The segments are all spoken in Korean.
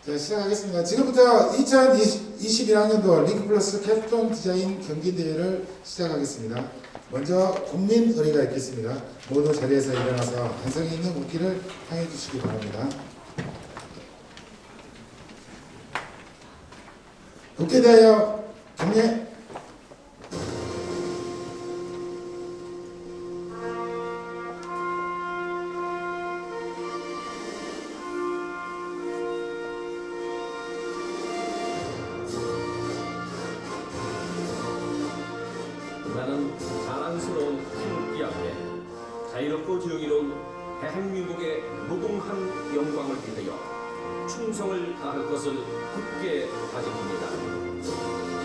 자, 시작하겠습니다. 지금부터 2021학년도 링크플러스 캡스톤 디자인 경기대회를 시작하겠습니다. 먼저 국민의례가 있겠습니다. 모두 자리에서 일어나서 단성이 있는 국기를 향해 주시기 바랍니다. 국기대회여 경례. 나는 자랑스러운 태극기 앞에 자유롭고 정의로운 대한민국의 무궁한 영광을 위하여 충성을 다할 것을 굳게 다짐합니다.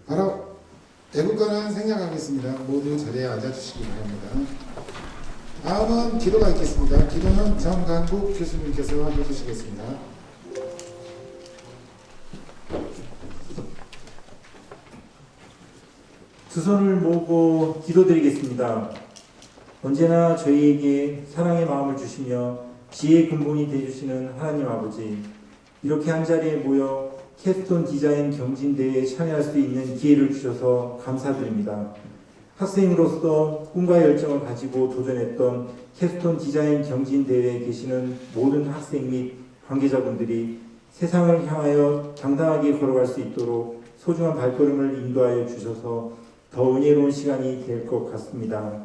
바로 애국가는 생략하겠습니다. 모두 자리에 앉아주시기 바랍니다. 다음은 기도가 있겠습니다. 기도는 정강국 교수님께서 해주시겠습니다. 두 손을 모으고 기도드리겠습니다. 언제나 저희에게 사랑의 마음을 주시며 지혜의 근본이 되어주시는 하나님 아버지, 이렇게 한자리에 모여 캡스톤 디자인 경진대회에 참여할 수 있는 기회를 주셔서 감사드립니다. 학생으로서 꿈과 열정을 가지고 도전했던 캡스톤 디자인 경진대회에 계시는 모든 학생 및 관계자분들이 세상을 향하여 당당하게 걸어갈 수 있도록 소중한 발걸음을 인도하여 주셔서 더 은혜로운 시간이 될 것 같습니다.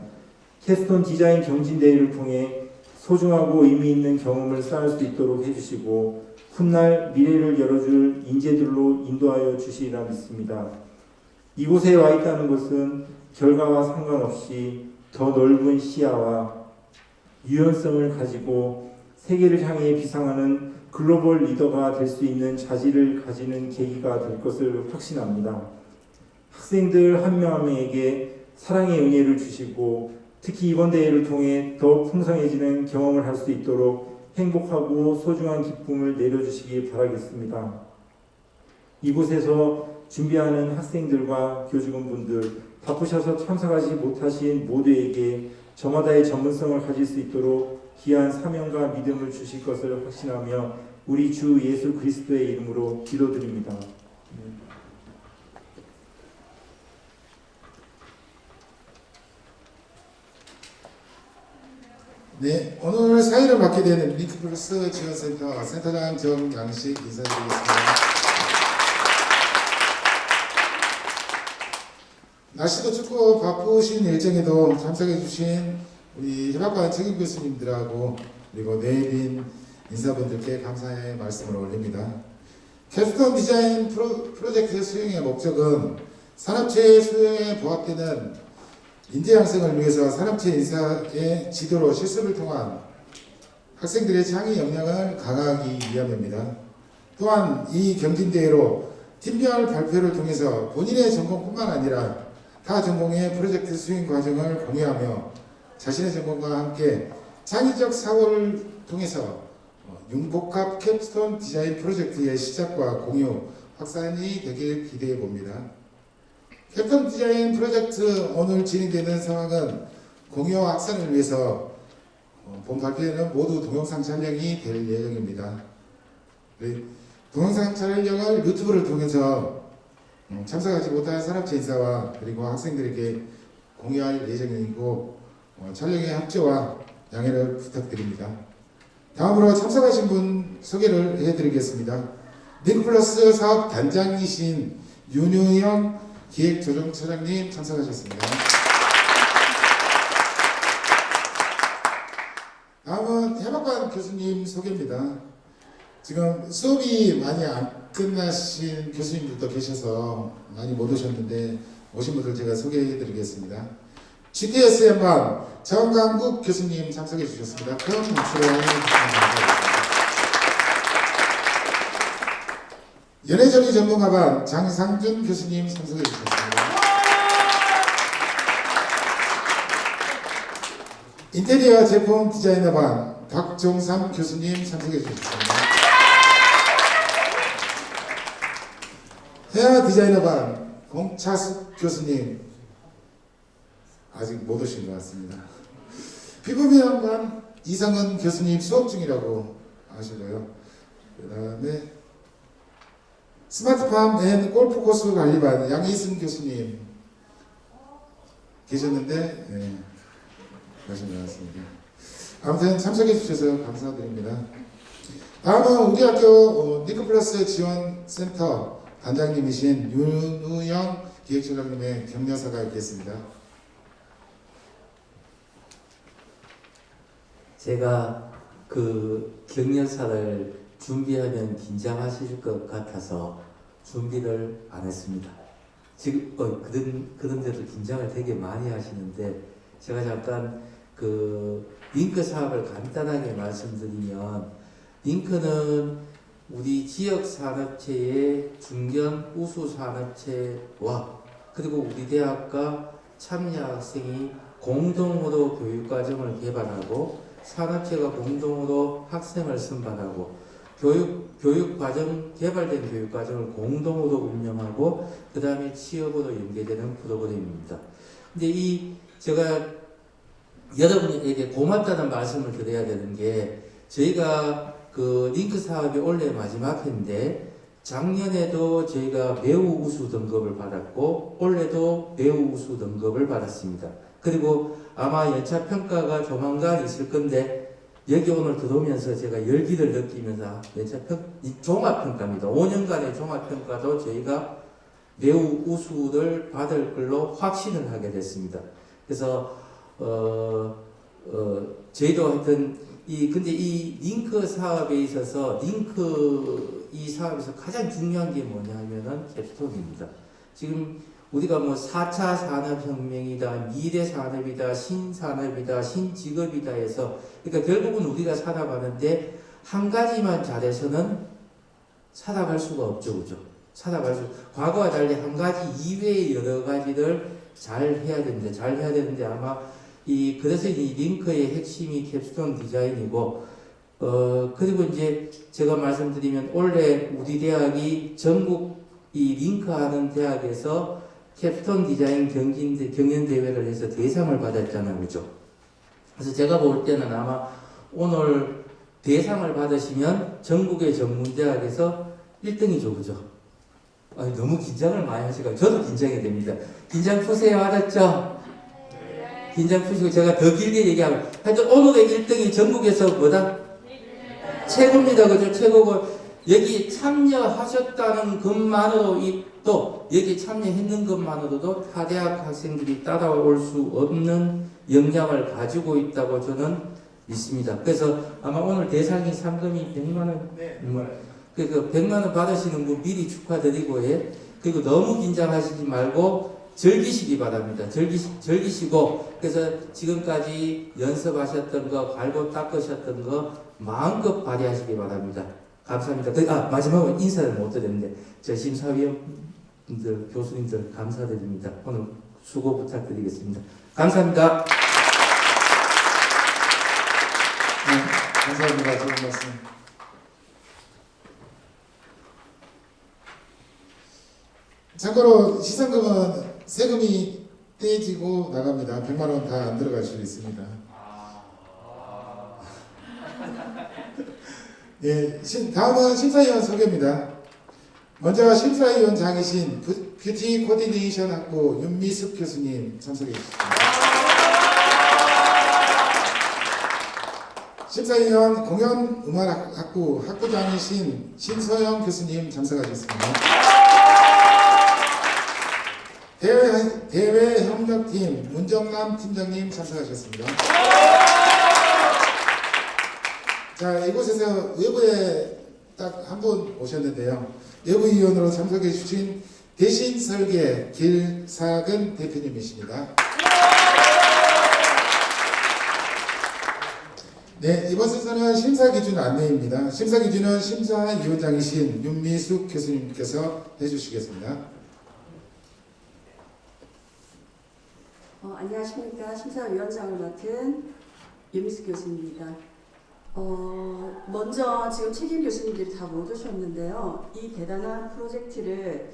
캡스톤 디자인 경진대회를 통해 소중하고 의미 있는 경험을 쌓을 수 있도록 해주시고 훗날 미래를 열어줄 인재들로 인도하여 주시리라 믿습니다. 이곳에 와 있다는 것은 결과와 상관없이 더 넓은 시야와 유연성을 가지고 세계를 향해 비상하는 글로벌 리더가 될 수 있는 자질을 가지는 계기가 될 것을 확신합니다. 학생들 한 명 한 명에게 사랑의 은혜를 주시고 특히 이번 대회를 통해 더욱 풍성해지는 경험을 할 수 있도록 행복하고 소중한 기쁨을 내려주시기 바라겠습니다. 이곳에서 준비하는 학생들과 교직원분들, 바쁘셔서 참석하지 못하신 모두에게 저마다의 전문성을 가질 수 있도록 귀한 사명과 믿음을 주실 것을 확신하며 우리 주 예수 그리스도의 이름으로 기도드립니다. 네, 오늘 사회를 맡게 되는 링크플러스 지원센터 센터장 정양식 인사드리겠습니다. 날씨도 춥고 바쁘신 일정에도 참석해주신 우리 협약관 책임 교수님들하고 그리고 내빈 인사분들께 감사의 말씀을 올립니다. 캡스톤 디자인 프로젝트 수행의 목적은 산업체의 수행에 부합되는 인재 양성을 위해서 산업체 인사의 지도로 실습을 통한 학생들의 창의 역량을 강화하기 위함입니다. 또한 이 경진대회로 팀별 발표를 통해서 본인의 전공뿐만 아니라 타 전공의 프로젝트 수행 과정을 공유하며 자신의 전공과 함께 창의적 사고를 통해서 융복합 캡스톤 디자인 프로젝트의 시작과 공유, 확산이 되길 기대해 봅니다. 캡스톤 디자인 프로젝트 오늘 진행되는 상황은 공유와 확산을 위해서 본 발표에는 모두 동영상 촬영이 될 예정입니다. 동영상 촬영을 유튜브를 통해서 참석하지 못한 산업체 인사와 그리고 학생들에게 공유할 예정이고 촬영의 협조와 양해를 부탁드립니다. 다음으로 참석하신 분 소개를 해드리겠습니다. 링크플러스 사업 단장이신 윤유영 기획조정처장님 참석하셨습니다. 다음은 협약관 교수님 소개입니다. 지금 수업이 많이 안 끝나신 교수님들도 계셔서 많이 못 오셨는데 오신 분들 제가 소개해드리겠습니다. GTSM반 정강국 교수님 참석해 주셨습니다. 큰 박수로 감사드립니다. 연예정의 전문가반 장상준 교수님 참석해 주셨습니다. 인테리어 제품 디자이너반 박종삼 교수님 참석해 주셨습니다. 헤어 디자이너반 공차숙 교수님 아직 못 오신 것 같습니다. 피부미학관 이성은 교수님 수업 중이라고 하시고요. 그 다음에 스마트팜 앤 골프코스 관리반 양희승 교수님 계셨는데 가신 것 같습니다. 아무튼 참석해 주셔서 감사드립니다. 다음은 우리 학교 니크플러스 지원센터 단장님이신 윤우영 기획처장님의 격려사가 있겠습니다. 제가 그 격려사를 준비하면 긴장하실 것 같아서 준비를 안 했습니다. 지금 그런데도 긴장을 되게 많이 하시는데 제가 잠깐 그 링크 사업을 간단하게 말씀드리면, 링크는 우리 지역 산업체의 중견 우수 산업체와 그리고 우리 대학과 참여 학생이 공동으로 교육과정을 개발하고 산업체가 공동으로 학생을 선발하고 교육과정, 개발된 교육과정을 공동으로 운영하고 그 다음에 취업으로 연계되는 프로그램입니다. 근데 제가 여러분에게 고맙다는 말씀을 드려야 되는 게, 저희가 그 링크 사업이 올해 마지막 해인데 작년에도 저희가 매우 우수 등급을 받았고 올해도 매우 우수 등급을 받았습니다. 그리고 아마 연차 평가가 조만간 있을 건데 여기 오늘 들어오면서 제가 열기를 느끼면서 종합평가입니다. 5년간의 종합평가도 저희가 매우 우수를 받을 걸로 확신을 하게 됐습니다. 그래서 저희도 하여튼 근데 이 링크 사업에 있어서 이 사업에서 가장 중요한 게 뭐냐 하면은 캡스톤입니다. 지금 우리가 뭐 4차 산업혁명이다, 미래 산업이다, 신산업이다, 신직업이다 해서, 그러니까 결국은 우리가 살아가는데 한 가지만 잘해서는 살아갈 수가 없죠, 그죠? 과거와 달리 한 가지 이외의 여러 가지를 잘 해야 되는데 아마 그래서 이 링크의 핵심이 캡스톤 디자인이고, 그리고 이제 제가 말씀드리면 올해 우리 대학이 전국 이 링크하는 대학에서 캡스톤 디자인 경연대회를 해서 대상을 받았잖아요, 그죠? 그래서 제가 볼 때는 아마 오늘 대상을 받으시면 전국의 전문대학에서 1등이죠, 그죠? 너무 긴장을 많이 하시고 저도 긴장이 됩니다. 긴장 푸세요, 알았죠? 긴장 푸시고 제가 더 길게 얘기하면 하여튼 오늘의 1등이 전국에서 뭐다? 최고입니다, 그죠? 최고고 여기 참여하셨다는 것만으로 또 여기 참여했는 것만으로도 타 대학 학생들이 따라올 수 없는 역량을 가지고 있다고 저는 믿습니다. 그래서 아마 오늘 대상이 상금이 100만 원. 네. 그 100만 원 받으시는 분 미리 축하드리고 그리고 너무 긴장하시지 말고 즐기시기 바랍니다. 즐기시고 그래서 지금까지 연습하셨던 거, 갈고 닦으셨던 거 마음껏 발휘하시기 바랍니다. 감사합니다. 마지막으로 인사를 못 드렸는데 저 심사위원분들, 교수님들 감사드립니다. 오늘 수고 부탁드리겠습니다. 감사합니다. 네, 감사합니다. 좋은 말씀. 참고로 시상금은 세금이 떼지고 나갑니다. 100만 원 다 안 들어갈 수 있습니다. 예, 다음은 심사위원 소개입니다. 먼저 심사위원장이신 뷰티 코디네이션 학부 윤미숙 교수님 참석해 주십니다. 심사위원 공연음악 학부 학부장이신 신서영 교수님 참석하셨습니다. 대외 협력팀 문정남 팀장님 참석하셨습니다. 자, 이곳에서 외부에 딱 한 분 오셨는데요. 외부위원으로 참석해 주신 대신 설계 길사근 대표님이십니다. 네, 이번 순서는 심사 기준 안내입니다. 심사 기준은 심사위원장이신 윤미숙 교수님께서 해주시겠습니다. 안녕하십니까. 심사위원장을 맡은 윤미숙 교수입니다. 먼저 지금 책임 교수님들이 다 못 오셨는데요. 이 대단한 프로젝트를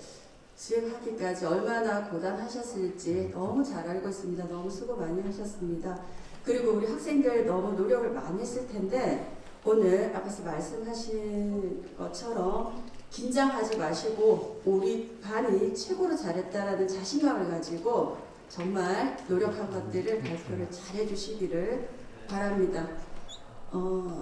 수행하기까지 얼마나 고단하셨을지 너무 잘 알고 있습니다. 너무 수고 많이 하셨습니다. 그리고 우리 학생들 너무 노력을 많이 했을 텐데 오늘 앞에서 말씀하신 것처럼 긴장하지 마시고 우리 반이 최고로 잘했다라는 자신감을 가지고 정말 노력한 것들을 발표를 잘 해주시기를 바랍니다.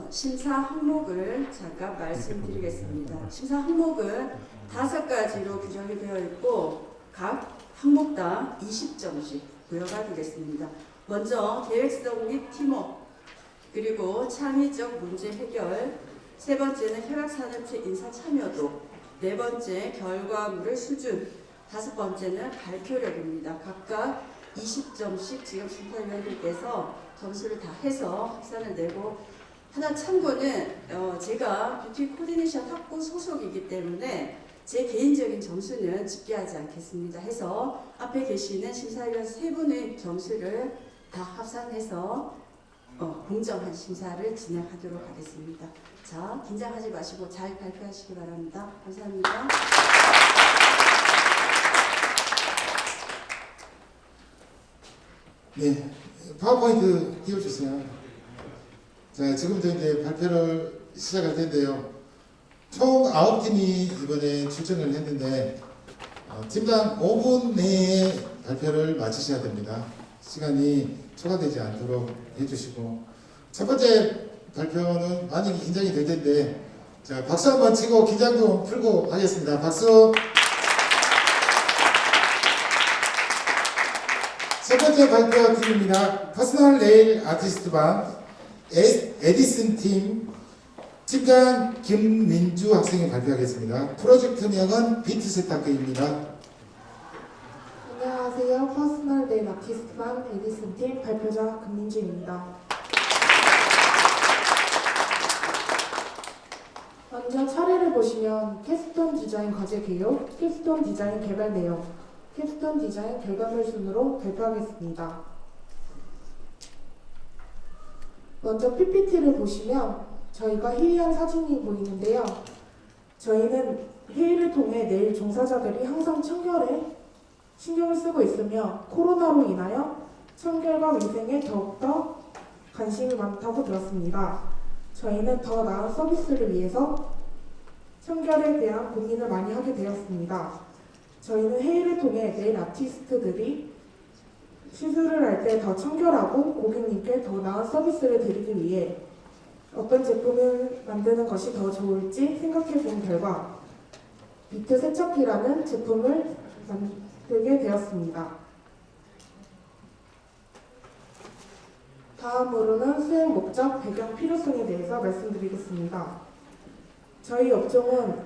심사 항목을 잠깐 말씀드리겠습니다. 심사 항목은 5가지로 규정이 되어 있고 각 항목당 20점씩 부여가 되겠습니다. 먼저 계획성 및 팀워크, 그리고 창의적 문제 해결, 세 번째는 협약산업체 인사 참여도, 네 번째 결과물의 수준, 다섯 번째는 발표력입니다. 각각 20점씩 지금 심사위원들께서 점수를 다 해서 합산을 내고, 하나 참고는 제가 뷰티 코디네이션 학부 소속이기 때문에 제 개인적인 점수는 집계하지 않겠습니다. 해서 앞에 계시는 심사위원 세 분의 점수를 다 합산해서 공정한 심사를 진행하도록 하겠습니다. 자, 긴장하지 마시고 잘 발표하시기 바랍니다. 감사합니다. 네, 파워포인트 띄워주세요. 자, 지금부터 이제 발표를 시작할 텐데요. 총 9팀이 이번에 출전을 했는데 팀당 5분 내에 발표를 마치셔야 됩니다. 시간이 초과되지 않도록 해주시고, 첫 번째 발표는 많이 긴장이 될 텐데, 자, 박수 한번 치고 긴장 좀 풀고 하겠습니다. 박수. 첫 번째 발표 팀입니다. 퍼스널 네일 아티스트 반 에디슨 팀 팀장 김민주 학생이 발표하겠습니다. 프로젝트명은 비트 세탁기입니다. 안녕하세요. 퍼스널 네일 아티스트반 에디슨 팀 발표자 금민주입니다. 먼저 차례를 보시면 캡스톤 디자인 과제 개요, 캡스톤 디자인 개발 내용, 캡스톤 디자인 결과물 순으로 발표하겠습니다. 먼저 PPT를 보시면 저희가 회의한 사진이 보이는데요. 저희는 회의를 통해 내일 종사자들이 항상 청결에 신경을 쓰고 있으며 코로나로 인하여 청결과 위생에 더욱더 관심이 많다고 들었습니다. 저희는 더 나은 서비스를 위해서 청결에 대한 고민을 많이 하게 되었습니다. 저희는 회의를 통해 네일 아티스트들이 시술을 할 때 더 청결하고 고객님께 더 나은 서비스를 드리기 위해 어떤 제품을 만드는 것이 더 좋을지 생각해 본 결과 비트 세척기라는 제품을 만들게 되었습니다. 다음으로는 수행 목적, 배경, 필요성에 대해서 말씀드리겠습니다. 저희 업종은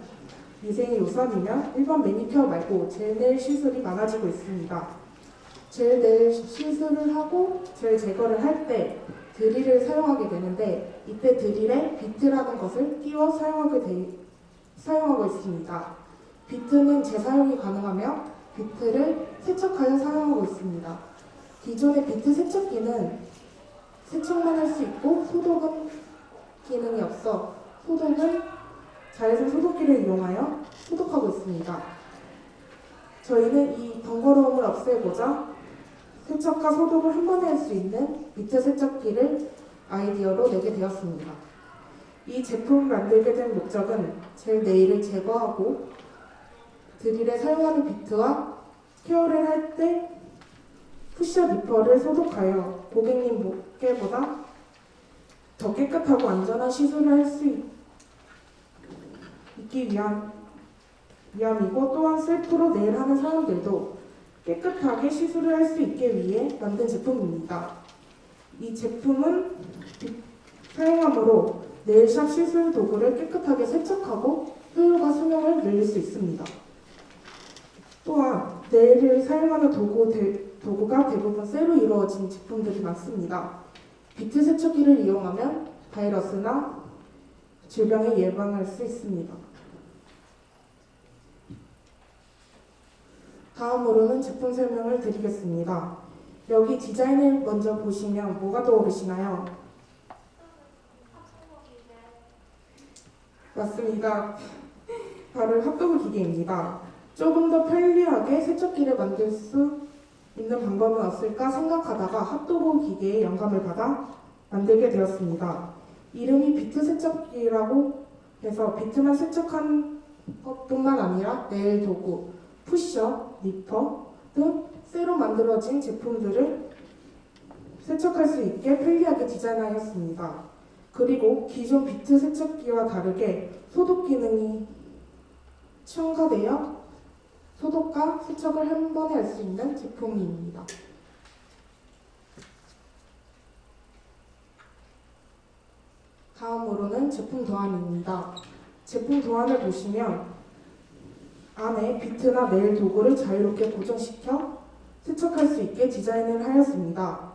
위생이 우선이며 일반 매니큐어 말고 젤 네일 시술이 많아지고 있습니다. 젤 네일 시술을 하고 젤 제거를 할 때 드릴을 사용하게 되는데 이때 드릴에 비트라는 것을 끼워 사용하고 있습니다. 비트는 재사용이 가능하며 비트를 세척하여 사용하고 있습니다. 기존의 비트 세척기는 세척만 할 수 있고 소독은 기능이 없어 소독은 자외선 소독기를 이용하여 소독하고 있습니다. 저희는 이 번거로움을 없애고자 세척과 소독을 한 번에 할 수 있는 비트 세척기를 아이디어로 내게 되었습니다. 이 제품을 만들게 된 목적은 젤 네일을 제거하고 드릴에 사용하는 비트와 케어를 할 때 푸셔 니퍼를 소독하여 고객님께보다 더 깨끗하고 안전한 시술을 할 수 있기 위함이고 또한 셀프로 네일 하는 사람들도 깨끗하게 시술을 할 수 있게 위해 만든 제품입니다. 이 제품은 사용함으로 네일샵 시술 도구를 깨끗하게 세척하고 효율과 수명을 늘릴 수 있습니다. 또한 네일을 사용하는 도구가 대부분 쇠로 이루어진 제품들이 많습니다. 비트 세척기를 이용하면 바이러스나 질병을 예방할 수 있습니다. 다음으로는 제품 설명을 드리겠습니다. 여기 디자인을 먼저 보시면 뭐가 떠오르시나요? 맞습니다. 바로 핫도그 기계입니다. 조금 더 편리하게 세척기를 만들 수 있는 방법은 없을까 생각하다가 핫도그 기계에 영감을 받아 만들게 되었습니다. 이름이 비트 세척기라고 해서 비트만 세척한 것뿐만 아니라 네일 도구, 푸셔, 니퍼 등 새로 만들어진 제품들을 세척할 수 있게 편리하게 디자인하였습니다. 그리고 기존 비트 세척기와 다르게 소독 기능이 첨가되어 소독과 세척을 한 번에 할 수 있는 제품입니다. 다음으로는 제품 도안입니다. 제품 도안을 보시면 안에 비트나 네일 도구를 자유롭게 고정시켜 세척할 수 있게 디자인을 하였습니다.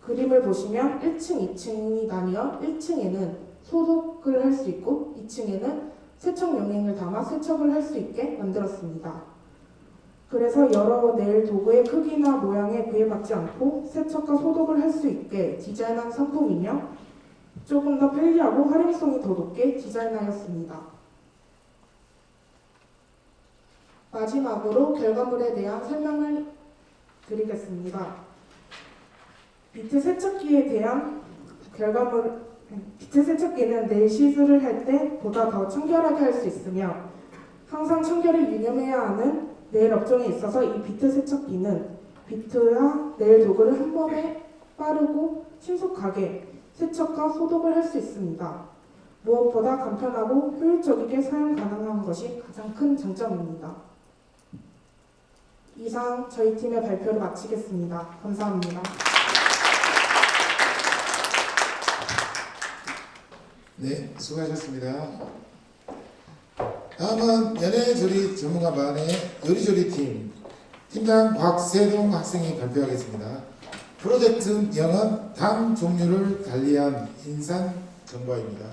그림을 보시면 1층, 2층이 나뉘어 1층에는 소독을 할 수 있고 2층에는 세척 용액을 담아 세척을 할 수 있게 만들었습니다. 그래서 여러 네일 도구의 크기나 모양에 구애받지 않고 세척과 소독을 할 수 있게 디자인한 상품이며 조금 더 편리하고 활용성이 더 높게 디자인하였습니다. 마지막으로 결과물에 대한 설명을 드리겠습니다. 비트 세척기에 대한 비트 세척기는 네일 시술을 할 때 보다 더 청결하게 할 수 있으며 항상 청결을 유념해야 하는 네일 업종에 있어서 이 비트 세척기는 비트와 네일 도구를 한 번에 빠르고 신속하게 세척과 소독을 할 수 있습니다. 무엇보다 간편하고 효율적이게 사용 가능한 것이 가장 큰 장점입니다. 이상 저희 팀의 발표를 마치겠습니다. 감사합니다. 네, 수고하셨습니다. 다음은 연애조리 전문가반의 요리조리 팀장 곽세동 학생이 발표하겠습니다. 프로젝트 명은 당 종류를 달리한 인산 정과입니다.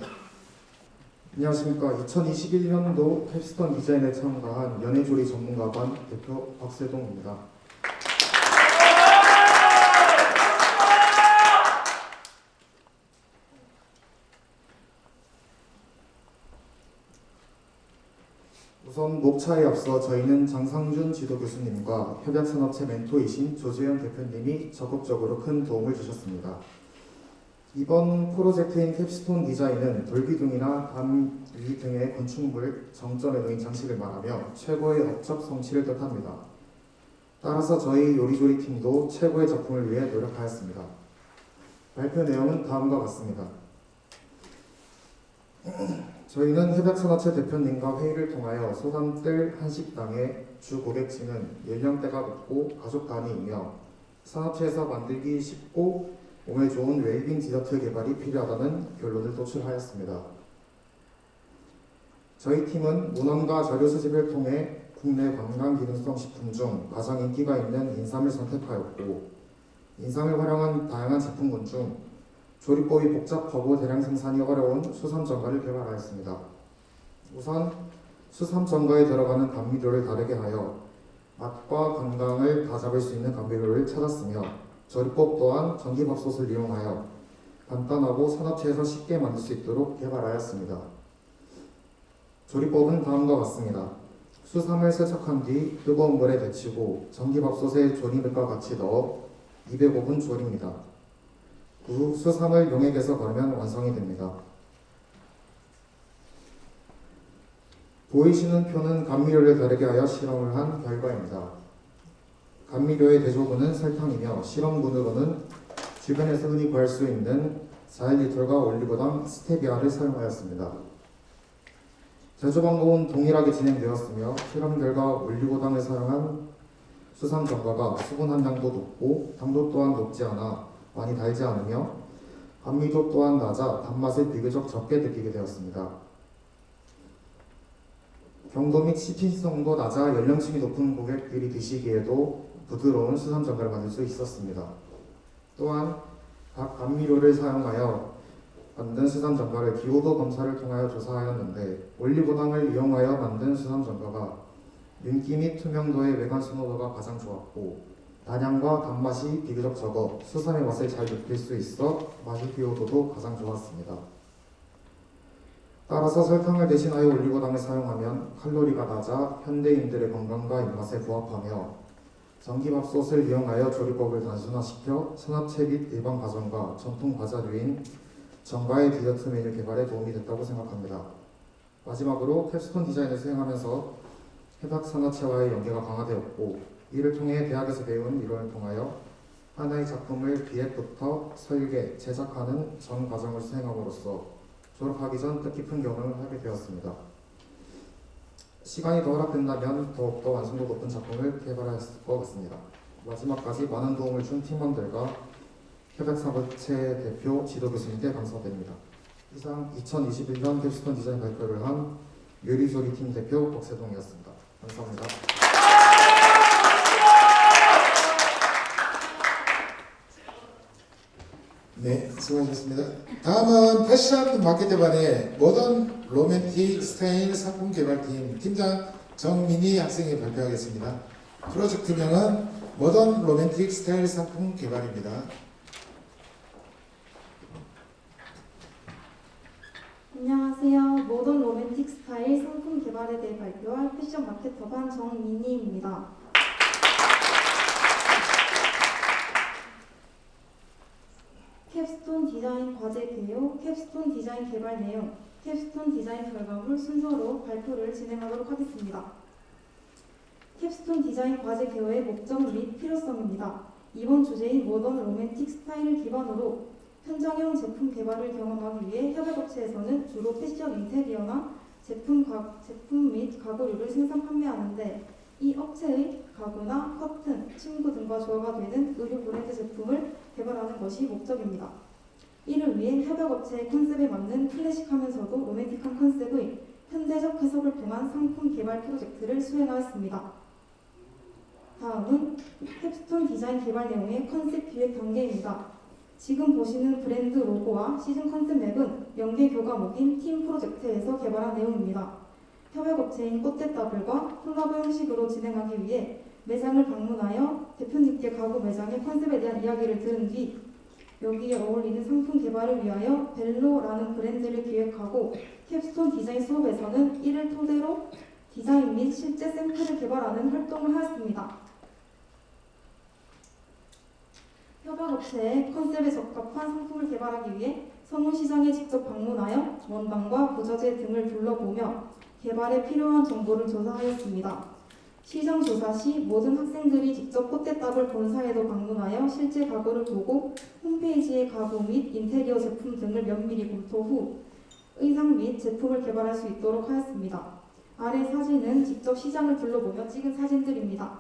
안녕하십니까. 2021년도 캡스톤 디자인에 참가한 연애조리 전문가반 대표 박세동입니다. 우선 녹차에 앞서 저희는 장상준 지도교수님과 협약산업체 멘토이신 조재현 대표님이 적극적으로 큰 도움을 주셨습니다. 이번 프로젝트인 캡스톤 디자인은 돌기둥이나 담위 등의 건축물 정점에 놓인 장식을 말하며 최고의 업적 성취를 뜻합니다. 따라서 저희 요리조리 팀도 최고의 작품을 위해 노력하였습니다. 발표 내용은 다음과 같습니다. 저희는 협약산업체 대표님과 회의를 통하여 소담뜰 한식당의 주 고객층은 연령대가 높고 가족 단위이며 산업체에서 만들기 쉽고 몸에 좋은 웰빙 디저트 개발이 필요하다는 결론을 도출하였습니다. 저희 팀은 문헌과 자료 수집을 통해 국내 관광 기능성 식품 중 가장 인기가 있는 인삼을 선택하였고 인삼을 활용한 다양한 제품군 중 조리법이 복잡하고 대량 생산이 어려운 수삼전과를 개발하였습니다. 우선 수삼전과에 들어가는 감미료를 다르게 하여 맛과 건강을 다잡을 수 있는 감미료를 찾았으며 조리법 또한 전기밥솥을 이용하여 간단하고 산업체에서 쉽게 만들 수 있도록 개발하였습니다. 조리법은 다음과 같습니다. 수삼을 세척한 뒤 뜨거운 물에 데치고 전기밥솥에 조리물과 같이 넣어 205분 조립니다. 후 수삼을 용액에서 걸으면 완성이 됩니다. 보이시는 표는 감미료를 다르게 하여 실험을 한 결과입니다. 감미료의 대조군은 설탕이며 실험군으로는 주변에서 흔히 구할 수 있는 4리터가 올리고당 스테비아를 사용하였습니다. 제조 방법은 동일하게 진행되었으며 실험 결과 올리고당을 사용한 수삼 전과가 수분 함량도 높고 당도 또한 높지 않아 많이 달지 않으며 감미도 또한 낮아 단맛을 비교적 적게 느끼게 되었습니다. 경도 및 씹힌성도 낮아 연령층이 높은 고객들이 드시기에도 부드러운 수삼 전과를 만들 수 있었습니다. 또한 각 감미료를 사용하여 만든 수삼 전과를 기호도 검사를 통하여 조사하였는데 올리고당을 이용하여 만든 수삼 전과가 윤기 및 투명도의 외관 선호도가 가장 좋았고 단향과 단맛이 비교적 적어 수삼의 맛을 잘 느낄 수 있어 맛이 기호도도 가장 좋았습니다. 따라서 설탕을 대신하여 올리고당을 사용하면 칼로리가 낮아 현대인들의 건강과 입맛에 부합하며 전기밥솥을 이용하여 조리법을 단순화시켜 산업체 및 일반 가정과 전통 과자류인 전과의 디저트 메뉴 개발에 도움이 됐다고 생각합니다. 마지막으로 캡스톤 디자인을 수행하면서 해박 산업체와의 연계가 강화되었고 이를 통해 대학에서 배운 이론을 통하여 하나의 작품을 기획부터 설계, 제작하는 전 과정을 수행함으로써 졸업하기 전 뜻깊은 경험을 하게 되었습니다. 시간이 더 허락된다면 더욱더 완성도 높은 작품을 개발했을 것 같습니다. 마지막까지 많은 도움을 준 팀원들과 협약사업체 대표 지도 교수님께 감사드립니다. 이상 2021년 캡스톤 디자인 발표를 한 요리조리 팀 대표 박세동이었습니다. 감사합니다. 네, 수고하셨습니다. 다음은 패션 마케팅반의 모던 로맨틱 스타일 상품 개발팀 팀장 정민희 학생이 발표하겠습니다. 프로젝트명은 모던 로맨틱 스타일 상품 개발입니다. 안녕하세요. 모던 로맨틱 스타일 상품 개발에 대해 발표할 패션 마케터반 정민희입니다. 캡스톤 디자인 과제 개요, 캡스톤 디자인 개발 내용, 캡스톤 디자인 결과물 순서로 발표를 진행하도록 하겠습니다. 캡스톤 디자인 과제 개요의 목적 및 필요성입니다. 이번 주제인 모던 로맨틱 스타일을 기반으로 현장형 제품 개발을 경험하기 위해 협약업체에서는 주로 패션 인테리어나 제품 및 가구류를 생산 판매하는데 이 업체의 가구나 커튼, 침구 등과 조화가 되는 의류 브랜드 제품을 개발하는 것이 목적입니다. 이를 위해 협약업체의 컨셉에 맞는 클래식하면서도 로맨틱한 컨셉의 현대적 해석을 통한 상품 개발 프로젝트를 수행하였습니다. 다음은 캡스톤 디자인 개발 내용의 컨셉 기획 단계입니다. 지금 보시는 브랜드 로고와 시즌 컨셉 맵은 연계 교과목인 팀 프로젝트에서 개발한 내용입니다. 협약업체인 꽃대따블과 콜라보 형식으로 진행하기 위해 매장을 방문하여 대표님께 가구 매장의 컨셉에 대한 이야기를 들은 뒤 여기에 어울리는 상품 개발을 위하여 벨로라는 브랜드를 기획하고 캡스톤 디자인 수업에서는 이를 토대로 디자인 및 실제 샘플을 개발하는 활동을 하였습니다. 협약업체의 컨셉에 적합한 상품을 개발하기 위해 성운시장에 직접 방문하여 원단과 부자재 등을 둘러보며 개발에 필요한 정보를 조사하였습니다. 시장 조사 시 모든 학생들이 직접 꽃대따블 본사에도 방문하여 실제 가구를 보고 홈페이지의 가구 및 인테리어 제품 등을 면밀히 검토 후 의상 및 제품을 개발할 수 있도록 하였습니다. 아래 사진은 직접 시장을 둘러보며 찍은 사진들입니다.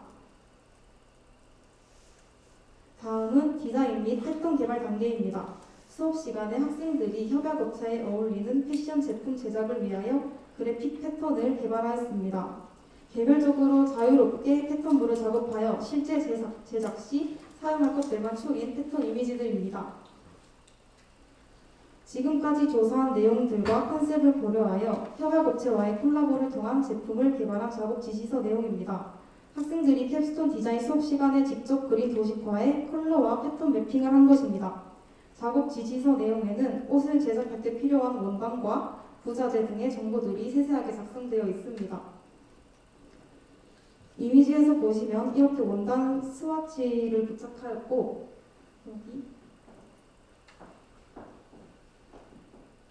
다음은 디자인 및 활동 개발 단계입니다. 수업 시간에 학생들이 협약업체에 어울리는 패션 제품 제작을 위하여 그래픽 패턴을 개발하였습니다. 개별적으로 자유롭게 패턴물을 작업하여 실제 제작 시 사용할 것들만 추린 패턴 이미지들입니다. 지금까지 조사한 내용들과 컨셉을 고려하여 협약업체와의 콜라보를 통한 제품을 개발한 작업 지시서 내용입니다. 학생들이 캡스톤 디자인 수업 시간에 직접 그린 도식화에 컬러와 패턴 매핑을 한 것입니다. 작업 지시서 내용에는 옷을 제작할 때 필요한 원단과 부자재 등의 정보들이 세세하게 작성되어 있습니다. 이미지에서 보시면 이렇게 원단 스와치를 부착하였고 여기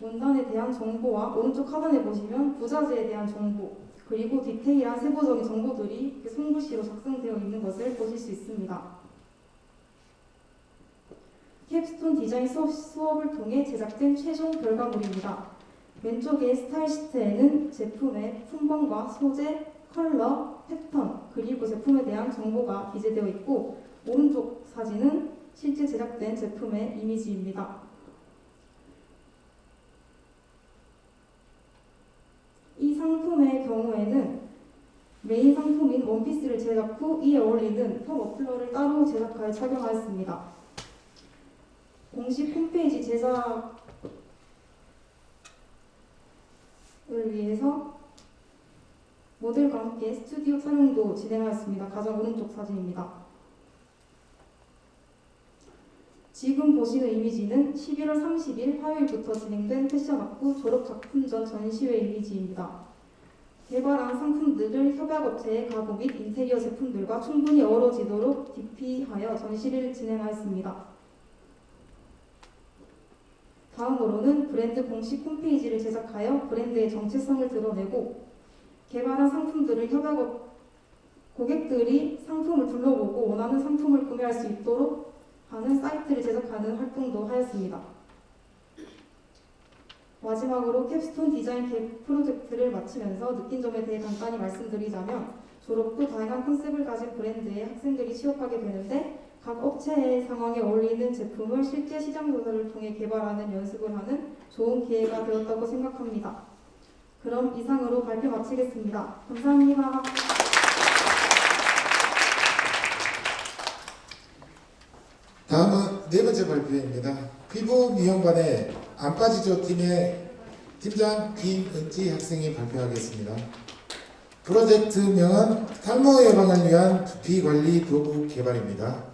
원단에 대한 정보와 오른쪽 하단에 보시면 부자재에 대한 정보 그리고 디테일한 세부적인 정보들이 손글씨로 작성되어 있는 것을 보실 수 있습니다. 캡스톤 디자인 수업을 통해 제작된 최종 결과물입니다. 왼쪽의 스타일 시트에는 제품의 품번과 소재, 컬러, 패턴, 그리고 제품에 대한 정보가 기재되어 있고 오른쪽 사진은 실제 제작된 제품의 이미지입니다. 이 상품의 경우에는 메인 상품인 원피스를 제작 후 이에 어울리는 폼 머플러를 따로 제작하여 착용하였습니다. 공식 홈페이지 제작을 위해서 모델과 함께 스튜디오 촬영도 진행하였습니다. 가장 오른쪽 사진입니다. 지금 보시는 이미지는 11월 30일 화요일부터 진행된 패션학부 졸업작품전 전시회 이미지입니다. 개발한 상품들을 협약업체의 가구 및 인테리어 제품들과 충분히 어우러지도록 DP하여 전시를 진행하였습니다. 다음으로는 브랜드 공식 홈페이지를 제작하여 브랜드의 정체성을 드러내고 개발한 상품들을 협약업 고객들이 상품을 둘러보고 원하는 상품을 구매할 수 있도록 하는 사이트를 제작하는 활동도 하였습니다. 마지막으로 캡스톤 디자인 프로젝트를 마치면서 느낀 점에 대해 간단히 말씀드리자면 졸업 후 다양한 컨셉을 가진 브랜드의 학생들이 취업하게 되는데 각 업체의 상황에 어울리는 제품을 실제 시장 조사를 통해 개발하는 연습을 하는 좋은 기회가 되었다고 생각합니다. 그럼 이상으로 발표 마치겠습니다. 감사합니다. 다음은 네 번째 발표입니다. 피부 미용반의 안 빠지죠 팀의 팀장 김은지 학생이 발표하겠습니다. 프로젝트명은 탈모 예방을 위한 두피 관리 도구 개발입니다.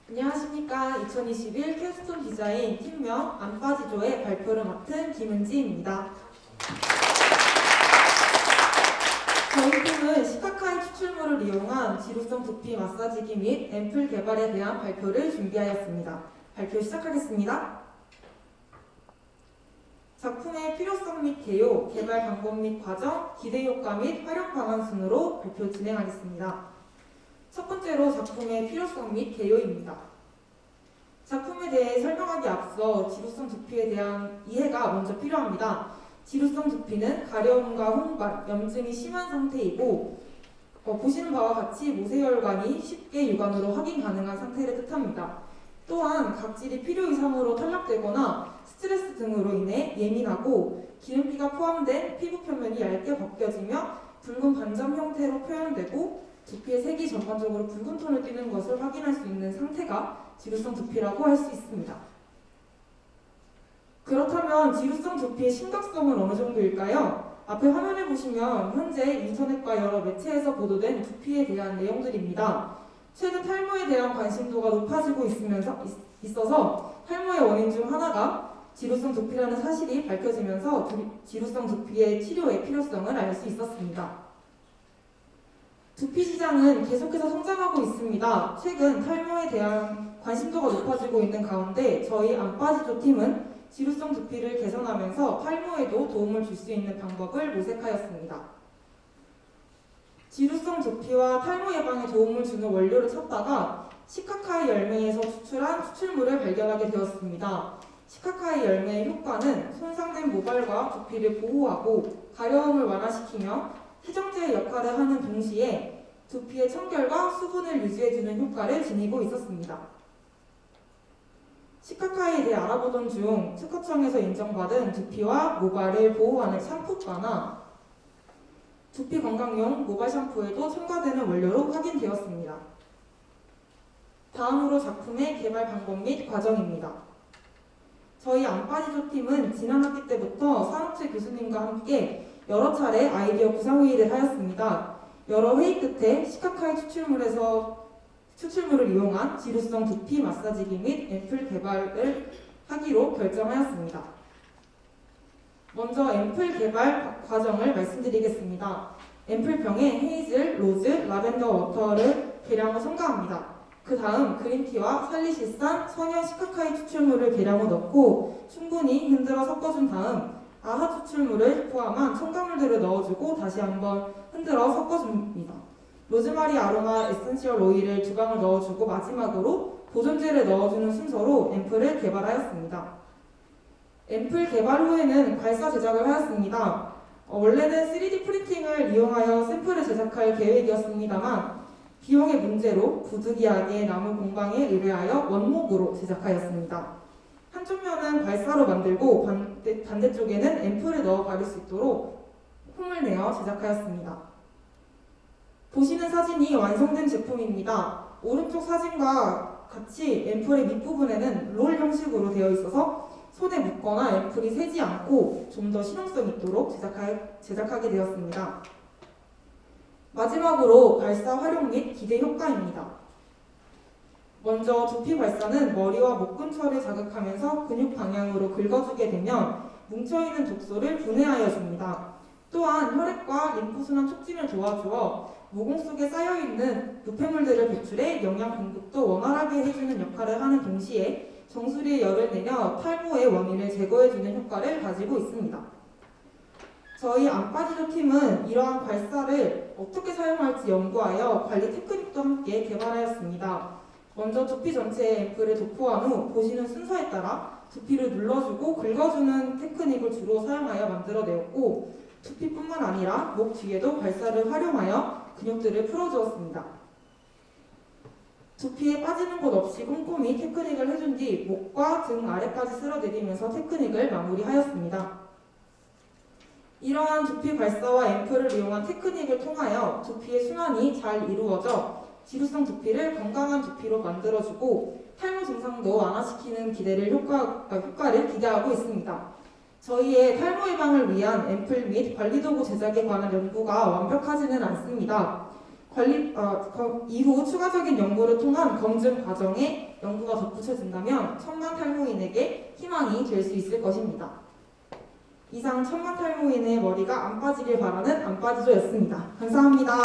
안녕하십니까. 2021 캡스톤 디자인 팀명 안빠지조의 발표를 맡은 김은지입니다. 저희 팀은 시카카이 추출물을 이용한 지루성 두피 마사지기 및 앰플 개발에 대한 발표를 준비하였습니다. 발표 시작하겠습니다. 작품의 필요성 및 개요, 개발 방법 및 과정, 기대 효과 및 활용 방안 순으로 발표 진행하겠습니다. 첫 번째로 작품의 필요성 및 개요입니다. 작품에 대해 설명하기 앞서 지루성 두피에 대한 이해가 먼저 필요합니다. 지루성 두피는 가려움과 홍반, 염증이 심한 상태이고 보시는 바와 같이 모세혈관이 쉽게 육안으로 확인 가능한 상태를 뜻합니다. 또한 각질이 필요 이상으로 탈락되거나 스트레스 등으로 인해 예민하고 기름기가 포함된 피부 표면이 얇게 벗겨지며 붉은 반점 형태로 표현되고 두피의 색이 전반적으로 붉은 톤을 띠는 것을 확인할 수 있는 상태가 지루성 두피라고 할 수 있습니다. 그렇다면 지루성 두피의 심각성은 어느 정도일까요? 앞에 화면에 보시면 현재 인터넷과 여러 매체에서 보도된 두피에 대한 내용들입니다. 최근 탈모에 대한 관심도가 높아지고 있어서 탈모의 원인 중 하나가 지루성 두피라는 사실이 밝혀지면서 지루성 두피의 치료의 필요성을 알 수 있었습니다. 두피 시장은 계속해서 성장하고 있습니다. 최근 탈모에 대한 관심도가 높아지고 있는 가운데 저희 안빠지조 팀은 지루성 두피를 개선하면서 탈모에도 도움을 줄 수 있는 방법을 모색하였습니다. 지루성 두피와 탈모 예방에 도움을 주는 원료를 찾다가 시카카이 열매에서 추출한 추출물을 발견하게 되었습니다. 시카카이 열매의 효과는 손상된 모발과 두피를 보호하고 가려움을 완화시키며 희정제의 역할을 하는 동시에 두피의 청결과 수분을 유지해주는 효과를 지니고 있었습니다. 시카카이에 대해 알아보던 중 특허청에서 인정받은 두피와 모발을 보호하는 샴푸바나 두피 건강용 모발 샴푸에도 첨가되는 원료로 확인되었습니다. 다음으로 작품의 개발 방법 및 과정입니다. 저희 안빠지조 팀은 지난 학기 때부터 산업체 교수님과 함께 여러 차례 아이디어 구상회의를 하였습니다. 여러 회의 끝에 시카카이 추출물을 이용한 지루성 두피 마사지기 및 앰플 개발을 하기로 결정하였습니다. 먼저 앰플 개발 과정을 말씀드리겠습니다. 앰플병에 헤이즐, 로즈, 라벤더 워터를 계량후 첨가합니다. 그 다음 그린티와 살리실산, 천연 시카카이 추출물을 계량후 넣고 충분히 흔들어 섞어준 다음 아하 추출물을 포함한 첨가물들을 넣어주고 다시 한번 흔들어 섞어줍니다. 로즈마리 아로마 에센셜 오일을 2방울 넣어주고 마지막으로 보존제를 넣어주는 순서로 앰플을 개발하였습니다. 앰플 개발 후에는 발사 제작을 하였습니다. 원래는 3D 프린팅을 이용하여 샘플을 제작할 계획이었습니다만 비용의 문제로 부득이하게 나무 공방에 의뢰하여 원목으로 제작하였습니다. 한쪽 면은 발사로 만들고 반대쪽에는 앰플을 넣어 바를 수 있도록 홈을 내어 제작하였습니다. 보시는 사진이 완성된 제품입니다. 오른쪽 사진과 같이 앰플의 밑부분에는 롤 형식으로 되어 있어서 손에 묻거나 앰플이 새지 않고 좀 더 실용성 있도록 제작하게 되었습니다. 마지막으로 발사 활용 및 기대 효과입니다. 먼저 두피 발사는 머리와 목 근처를 자극하면서 근육 방향으로 긁어주게 되면 뭉쳐있는 독소를 분해하여 줍니다. 또한 혈액과 림프순환 촉진을 도와주어 모공 속에 쌓여있는 노폐물들을 배출해 영양 공급도 원활하게 해주는 역할을 하는 동시에 정수리에 열을 내려 탈모의 원인을 제거해주는 효과를 가지고 있습니다. 저희 안빠지도 팀은 이러한 발사를 어떻게 사용할지 연구하여 관리 테크닉도 함께 개발하였습니다. 먼저 두피 전체에 앰플을 도포한 후 보시는 순서에 따라 두피를 눌러주고 긁어주는 테크닉을 주로 사용하여 만들어내었고, 두피뿐만 아니라 목 뒤에도 발사를 활용하여 근육들을 풀어주었습니다. 두피에 빠지는 곳 없이 꼼꼼히 테크닉을 해준 뒤 목과 등 아래까지 쓸어내리면서 테크닉을 마무리하였습니다. 이러한 두피 발사와 앰플을 이용한 테크닉을 통하여 두피의 순환이 잘 이루어져 지루성 두피를 건강한 두피로 만들어주고 탈모 증상도 완화시키는 효과를 기대하고 있습니다. 저희의 탈모 예방을 위한 앰플 및 관리도구 제작에 관한 연구가 완벽하지는 않습니다. 이후 추가적인 연구를 통한 검증 과정에 연구가 덧붙여진다면 천만 탈모인에게 희망이 될 수 있을 것입니다. 이상 천만 탈모인의 머리가 안 빠지길 바라는 안빠지조였습니다. 감사합니다.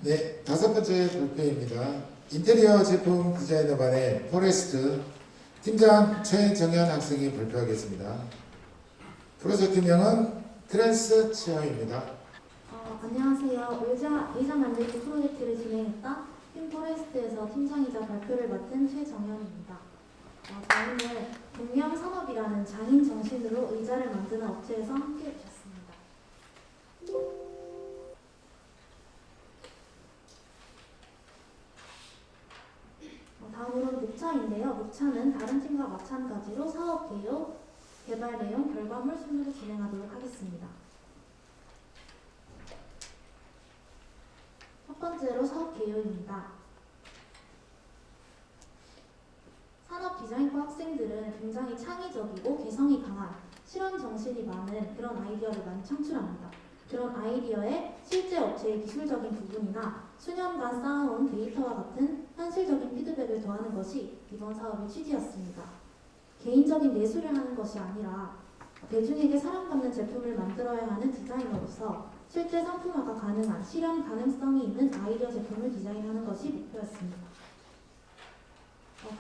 네, 5번째 발표입니다. 인테리어 제품 디자이너반의 포레스트 팀장 최정현 학생이 발표하겠습니다. 프로젝트명은 트랜스 체어입니다. 안녕하세요. 의자 만들기 프로젝트를 진행했던 팀포레스트에서 팀장이자 발표를 맡은 최정현입니다. 저희는 동명산업이라는 장인 정신으로 의자를 만드는 업체에서 함께 해주셨습니다. 다음으로는 목차인데요. 목차는 다른 팀과 마찬가지로 사업 개요, 개발 내용, 결과물 순으로 진행하도록 하겠습니다. 첫 번째로 사업 개요입니다. 산업 디자인과 학생들은 굉장히 창의적이고 개성이 강한 실험 정신이 많은 그런 아이디어를 많이 창출합니다. 그런 아이디어에 실제 업체의 기술적인 부분이나 수년간 쌓아온 데이터와 같은 현실적인 피드백을 더하는 것이 이번 사업의 취지였습니다. 개인적인 예술을 하는 것이 아니라 대중에게 사랑받는 제품을 만들어야 하는 디자이너로서 실제 상품화가 가능한 실현 가능성이 있는 아이디어 제품을 디자인하는 것이 목표였습니다.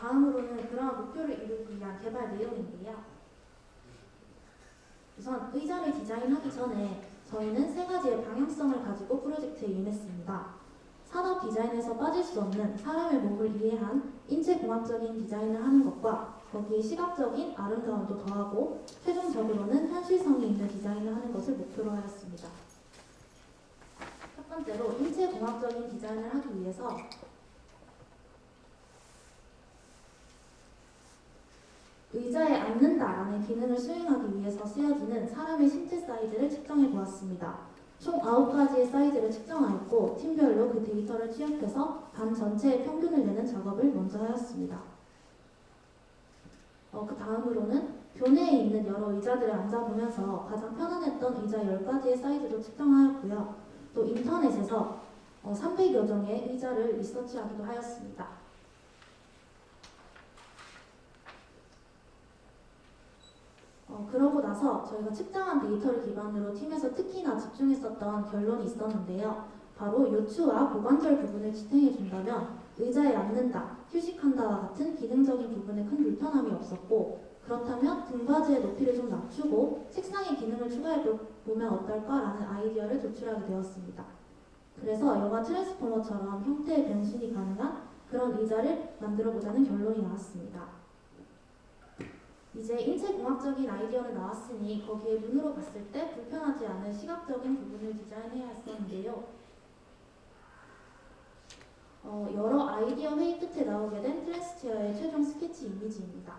다음으로는 그러한 목표를 이루기 위한 개발 내용인데요. 우선 의자를 디자인하기 전에 저희는 3가지의 방향성을 가지고 프로젝트에 임했습니다. 산업 디자인에서 빠질 수 없는 사람의 몸을 이해한 인체공학적인 디자인을 하는 것과 거기에 시각적인 아름다움도 더하고 최종적으로는 현실성이 있는 디자인을 하는 것을 목표로 하였습니다. 첫 번째로 인체공학적인 디자인을 하기 위해서 의자에 앉는다라는 기능을 수행하기 위해서 쓰여지는 사람의 신체 사이즈를 측정해 보았습니다. 총 9가지의 사이즈를 측정하였고 팀별로 그 데이터를 취합해서 반 전체의 평균을 내는 작업을 먼저 하였습니다. 그 다음으로는 교내에 있는 여러 의자들을 앉아보면서 가장 편안했던 의자 10가지의 사이즈도 측정하였고요. 또 인터넷에서 300여 종의 의자를 리서치하기도 하였습니다. 그러고 나서 저희가 측정한 데이터를 기반으로 팀에서 특히나 집중했었던 결론이 있었는데요. 바로 요추와 고관절 부분을 지탱해 준다면 의자에 앉는다, 휴식한다와 같은 기능적인 부분에 큰 불편함이 없었고, 그렇다면 등받이의 높이를 좀 낮추고 책상의 기능을 추가해 보면 어떨까라는 아이디어를 도출하게 되었습니다. 그래서 영화 트랜스포머처럼 형태의 변신이 가능한 그런 의자를 만들어보자는 결론이 나왔습니다. 이제 인체공학적인 아이디어는 나왔으니 거기에 눈으로 봤을 때 불편하지 않은 시각적인 부분을 디자인해야 했었는데요. 여러 아이디어 회의 끝에 나오게 된 트랜스체어의 최종 스케치 이미지입니다.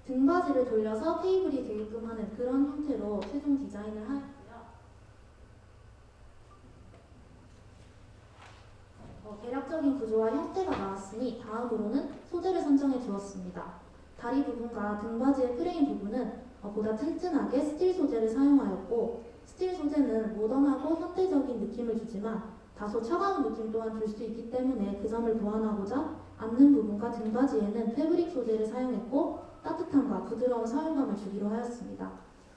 등받이를 돌려서 테이블이 되게끔 하는 그런 형태로 최종 디자인을 하였고요. 대략적인 구조와 형태가 나왔으니 다음으로는 소재를 선정해 주었습니다. 다리 부분과 등받이의 프레임 부분은 보다 튼튼하게 스틸 소재를 사용하였고, 스틸 소재는 모던하고 현대적인 느낌을 주지만 다소 차가운 느낌 또한 줄 수 있기 때문에 그 점을 보완하고자 앉는 부분과 등받이에는 패브릭 소재를 사용했고 따뜻함과 부드러운 사용감을 주기로 하였습니다.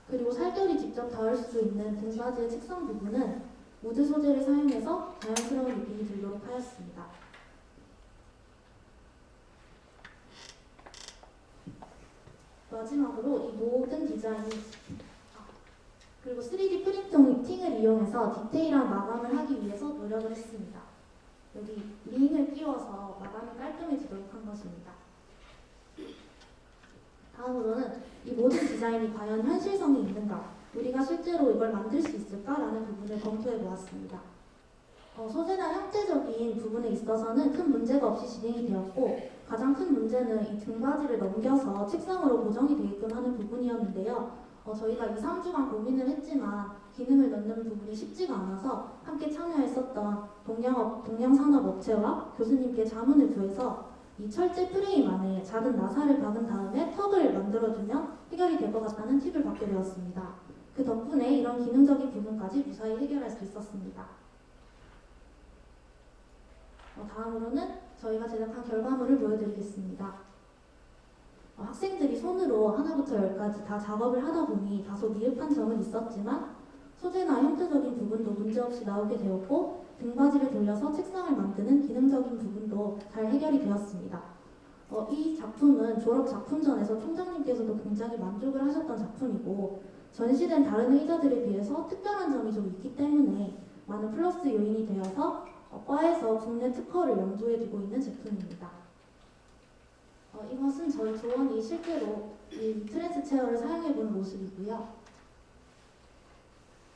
그리고 살결이 직접 닿을 수 있는 등받이의 책상 부분은 우드 소재를 사용해서 자연스러운 느낌이 들도록 하였습니다. 마지막으로 이 모든 디자인이 그리고 3D 프린팅을 이용해서 디테일한 마감을 하기 위해서 노력을 했습니다. 여기 링을 끼워서 마감이 깔끔해지도록 한 것입니다. 다음으로는 이 모든 디자인이 과연 현실성이 있는가, 우리가 실제로 이걸 만들 수 있을까라는 부분을 검토해 보았습니다. 소재나 형태적인 부분에 있어서는 큰 문제가 없이 진행이 되었고, 가장 큰 문제는 이 등받이를 넘겨서 책상으로 고정이 되게끔 하는 부분이었는데요. 저희가 2, 3주간 고민을 했지만 기능을 넣는 부분이 쉽지가 않아서 함께 참여했었던 동양산업업체와 교수님께 자문을 구해서 이 철제 프레임 안에 작은 나사를 박은 다음에 턱을 만들어주면 해결이 될 것 같다는 팁을 받게 되었습니다. 그 덕분에 이런 기능적인 부분까지 무사히 해결할 수 있었습니다. 다음으로는 저희가 제작한 결과물을 보여드리겠습니다. 학생들이 손으로 하나부터 열까지 다 작업을 하다 보니 다소 미흡한 점은 있었지만 소재나 형태적인 부분도 문제없이 나오게 되었고, 등받이를 돌려서 책상을 만드는 기능적인 부분도 잘 해결이 되었습니다. 이 작품은 졸업 작품전에서 총장님께서도 굉장히 만족을 하셨던 작품이고, 전시된 다른 의자들에 비해서 특별한 점이 좀 있기 때문에 많은 플러스 요인이 되어서 과에서 국내 특허를 염두에 두고 있는 제품입니다. 이것은 저희 조원이 실제로 이 트랜스 체어를 사용해보는 모습이고요.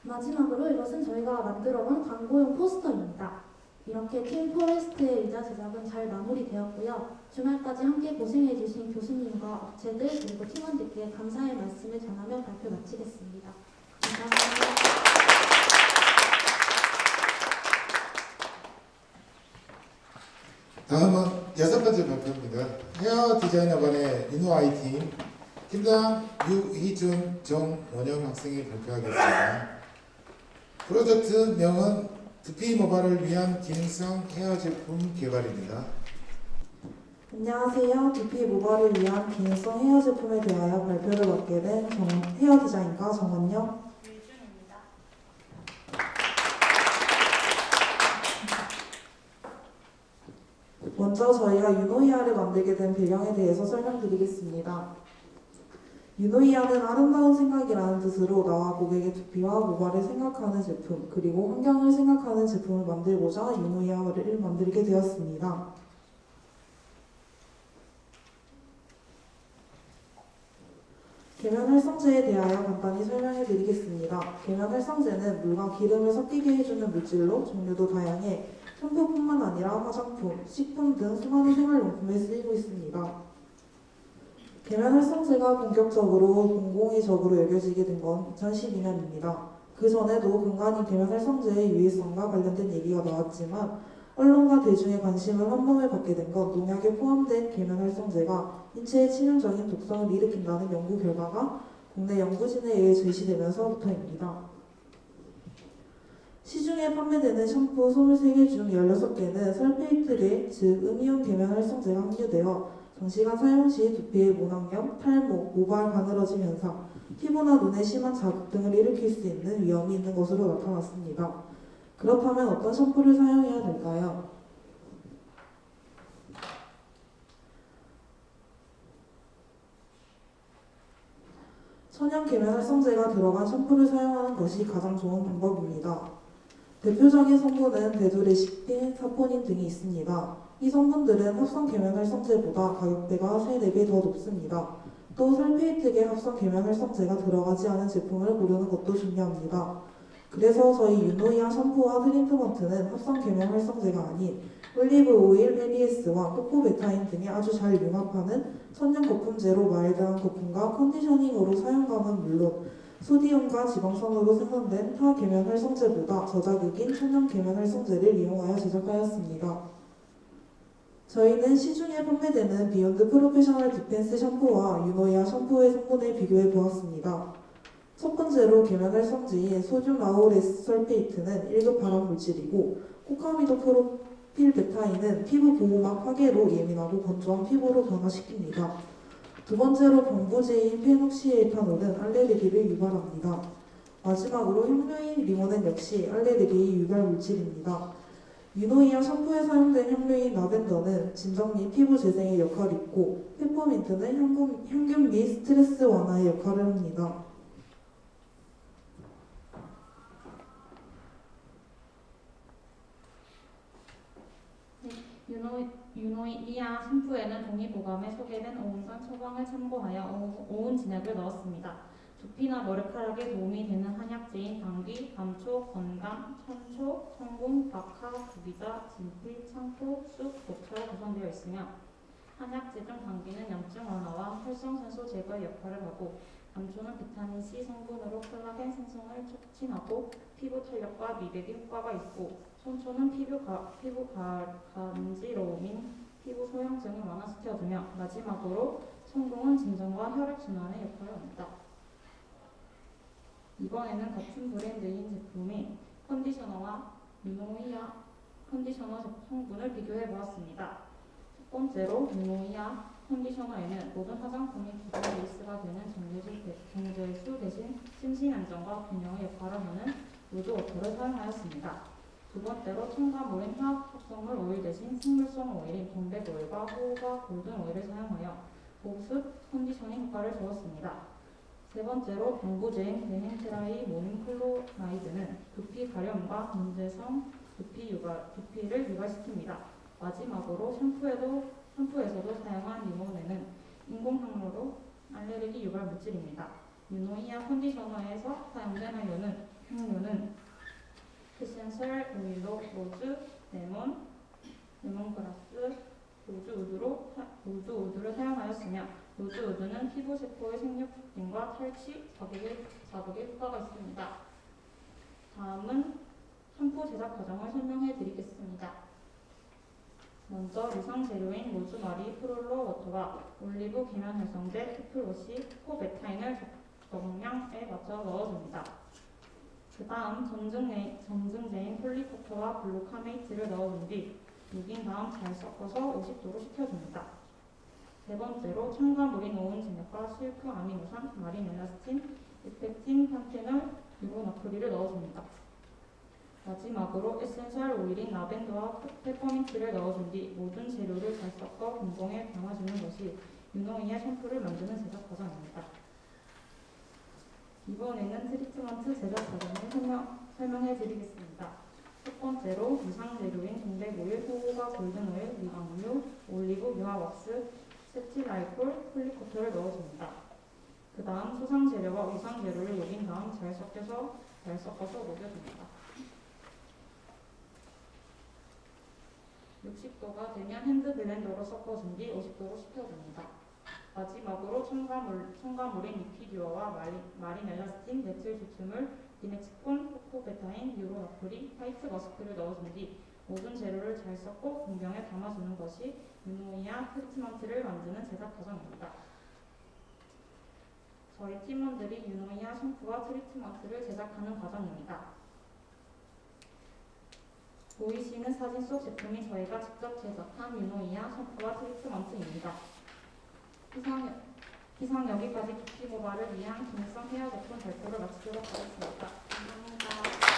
마지막으로 이것은 저희가 만들어본 광고용 포스터입니다. 이렇게 팀 포레스트의 의자 제작은 잘 마무리되었고요. 주말까지 함께 고생해주신 교수님과 업체들 그리고 팀원들께 감사의 말씀을 전하며 발표 마치겠습니다. 감사합니다. 다음은 6번째 발표입니다. 헤어 디자이너반의 인호아이팀 팀장 유희준, 정원영 학생이 발표하겠습니다. 프로젝트 명은 두피 모발을 위한 기능성 헤어 제품 개발입니다. 안녕하세요. 두피 모발을 위한 기능성 헤어 제품에 대하여 발표를 맡게 된 헤어 디자인과 정원영, 먼저 저희가 유노이아를 만들게 된 배경에 대해서 설명드리겠습니다. 유노이아는 아름다운 생각이라는 뜻으로 나와 고객의 두피와 모발을 생각하는 제품, 그리고 환경을 생각하는 제품을 만들고자 유노이아를 만들게 되었습니다. 계면 활성제에 대하여 간단히 설명해 드리겠습니다. 계면 활성제는 물과 기름을 섞이게 해주는 물질로 종류도 다양해 샴푸뿐만 아니라 화장품, 식품 등 수많은 생활용품에 쓰이고 있습니다. 계면 활성제가 본격적으로 공공의적으로 여겨지게 된 건 2012년입니다. 그 전에도 간간히 계면 활성제의 유해성과 관련된 얘기가 나왔지만 언론과 대중의 관심을 한 몸에 받게 된 건 농약에 포함된 계면 활성제가 인체에 치명적인 독성을 일으킨다는 연구 결과가 국내 연구진에 의해 제시되면서부터입니다. 시중에 판매되는 샴푸 23개 중 16개는 설페이트계, 즉 음이온 계면 활성제가 함유되어 장시간 사용 시 두피의 모낭염, 탈모, 모발 가늘어짐 현상, 피부나 눈에 심한 자극 등을 일으킬 수 있는 위험이 있는 것으로 나타났습니다. 그렇다면 어떤 샴푸를 사용해야 될까요? 천연 계면 활성제가 들어간 샴푸를 사용하는 것이 가장 좋은 방법입니다. 대표적인 성분은 베두레시틴, 사포닌 등이 있습니다. 이 성분들은 합성 계면 활성제보다 가격대가 3-4배 더 높습니다. 또 설페이트계 합성 계면 활성제가 들어가지 않은 제품을 고르는 것도 중요합니다. 그래서 저희 유노이아 샴푸와 트리트먼트는 합성 계면 활성제가 아닌 올리브 오일, ABS와 코코베타인 등이 아주 잘 융합하는 천연 거품제로 마일드한 거품과 컨디셔닝으로 사용감은 물론 소디움과 지방산으로 생산된 타 계면 활성제보다 저자극인 천연 계면 활성제를 이용하여 제작하였습니다. 저희는 시중에 판매되는 비욘드 프로페셔널 디펜스 샴푸와 유노이아 샴푸의 성분을 비교해 보았습니다. 첫 번째로 계면활 성지인 소듐 라우레스 설페이트는 1급 발암 물질이고 코카미도 프로필 베타인은 피부 보호막 파괴로 예민하고 건조한 피부로 변화시킵니다. 두 번째로 방부제인 페녹시에탄올은 알레르기를 유발합니다. 마지막으로 향료인 리모넨 역시 알레르기 유발 물질입니다. 유노이아 샴푸에 사용된 향료인 라벤더는 진정 및 피부 재생의 역할이 있고 페퍼민트는 향균 및 스트레스 완화의 역할을 합니다. 유노이아 샴푸에는 종이보감에 소개된 어운산 처방을 참고하여 어운 진액을 넣었습니다. 두피나 머리카락에 도움이 되는 한약재인 당귀, 감초, 건강, 천초, 성분, 박하, 구기자, 진필, 창포, 쑥, 녹차로 구성되어 있으며 한약재 중 당귀는 염증 완화와 활성산소 제거의 역할을 하고 감초는 비타민C 성분으로 콜라겐 생성을 촉진하고 피부 탄력과 미백에 효과가 있고 손초는 피부 간지러움인 피부 소형증을 완화시켜주며 마지막으로 성공은 진정과 혈액순환의 역할을 합니다. 이번에는 같은 브랜드인 제품인 컨디셔너와 유노이아 컨디셔너 성분을 비교해 보았습니다. 첫 번째로 유노이아 컨디셔너에는 모든 화장품이 기본 베이스가 되는 정제수 대신 심신 안정과 균형의 역할을 하는 로즈워터를 사용하였습니다. 두 번째로 첨가물인 화학 합성물 오일 대신 식물성 오일인 동백 오일과 호호바 골든 오일을 사용하여 보습 컨디셔닝 효과를 주었습니다. 세 번째로 방부제인 데헨테라이 모닝클로라이드는 두피 가려움과 문제성 두피를 유발시킵니다. 마지막으로 샴푸에서도 사용한 리모넨은 인공향료로 알레르기 유발 물질입니다. 유노이아 컨디셔너에서 사용된 향료는 에센셜 오일로 로즈, 레몬그라스, 로즈우드를 사용하였으며 로즈우드는 피부세포의 생육 촉진과 탈취, 자극에 효과가 있습니다. 다음은 샴푸 제작 과정을 설명해 드리겠습니다. 먼저 유성 재료인 로즈마리, 프롤로 워터와 올리브 계면 활성제, 피플워시, 코베타인을 적응량에 맞춰 넣어줍니다. 그 다음 점증제인 폴리코터와 글루카메이트를 넣어준 뒤 녹인 다음 잘 섞어서 50도로 식혀줍니다. 세 번째로 첨가물인 오운 진액과 실크 아미노산, 마린 엘라스틴, 이펙틴, 판테놀, 유로나트리를 넣어줍니다. 마지막으로 에센셜 오일인 라벤더와 페퍼민트를 넣어준 뒤 모든 재료를 잘 섞어 공봉에 담아주는 것이 유노이아 샴푸를 만드는 제작 과정입니다. 이번에는 트리트먼트 제작 과정을 설명해 드리겠습니다. 첫 번째로 유상 재료인 동백오일, 호호바 골든오일, 미강류, 올리브, 유화왁스, 세틸알콜, 폴리코트를 넣어줍니다. 그 다음 수상 재료와 유상 재료를 녹인 다음 잘 섞어서 녹여줍니다. 60도가 되면 핸드 블렌더로 섞어준 뒤 50도로 식혀줍니다. 마지막으로 첨가물인 리피듀어와 마린 엘라스틴, 메틸 주춤을, 디넥스콘, 코코베타인, 유로나트리, 화이트 머스크를 넣어준 뒤 모든 재료를 잘 섞고 공병에 담아주는 것이 유노이아 트리트먼트를 만드는 제작 과정입니다. 저희 팀원들이 유노이아 샴푸와 트리트먼트를 제작하는 과정입니다. 보이시는 사진 속 제품이 저희가 직접 제작한 유노이아 샴푸와 트리트먼트입니다. 이상 여기까지 두피 모발을 위한 기능성 헤어 제품 발표를 마치도록 하겠습니다. 감사합니다.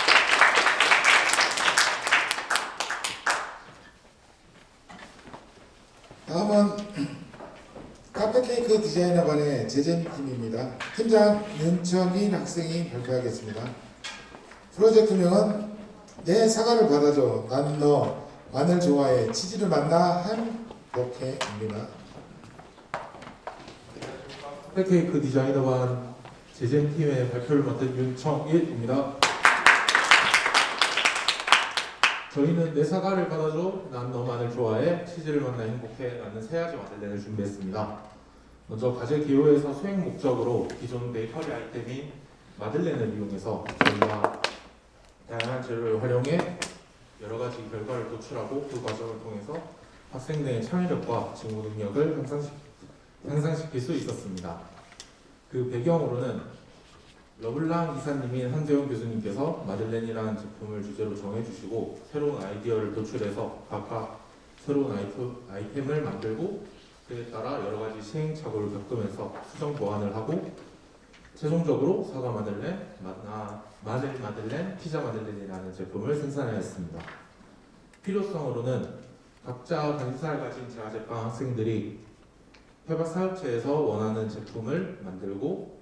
다음은 카페케이크 디자이너반의 제젠팀입니다. 팀장 윤청인 학생이 발표하겠습니다. 프로젝트명은 내 사과를 받아줘, 난 너 마늘 좋아해, 치즈를 만나 행복해입니다. 카페케이크 디자이너반 제젠팀의 발표를 맡은 윤청일입니다. 저희는 내 사과를 받아줘, 난 너만을 좋아해, 치즈를 만나 행복해 라는 세 가지 마들렌을 준비했습니다. 먼저 과제 기호에서 수행 목적으로 기존 베이커리 아이템인 마들렌을 이용해서 저희가 다양한 재료를 활용해 여러 가지 결과를 도출하고 그 과정을 통해서 학생들의 창의력과 직무 능력을 향상시킬 수 있었습니다. 그 배경으로는 러블랑 이사님인 한재훈 교수님께서 마들렌이라는 제품을 주제로 정해주시고 새로운 아이디어를 도출해서 각각 새로운 아이템을 만들고 그에 따라 여러 가지 시행착오를 겪으면서 수정 보완을 하고 최종적으로 사과 마들렌, 마늘 마들렌, 피자 마들렌이라는 제품을 생산하였습니다. 필요성으로는 각자 관심사를 가진 재활제빵 학생들이 협약 사업체에서 원하는 제품을 만들고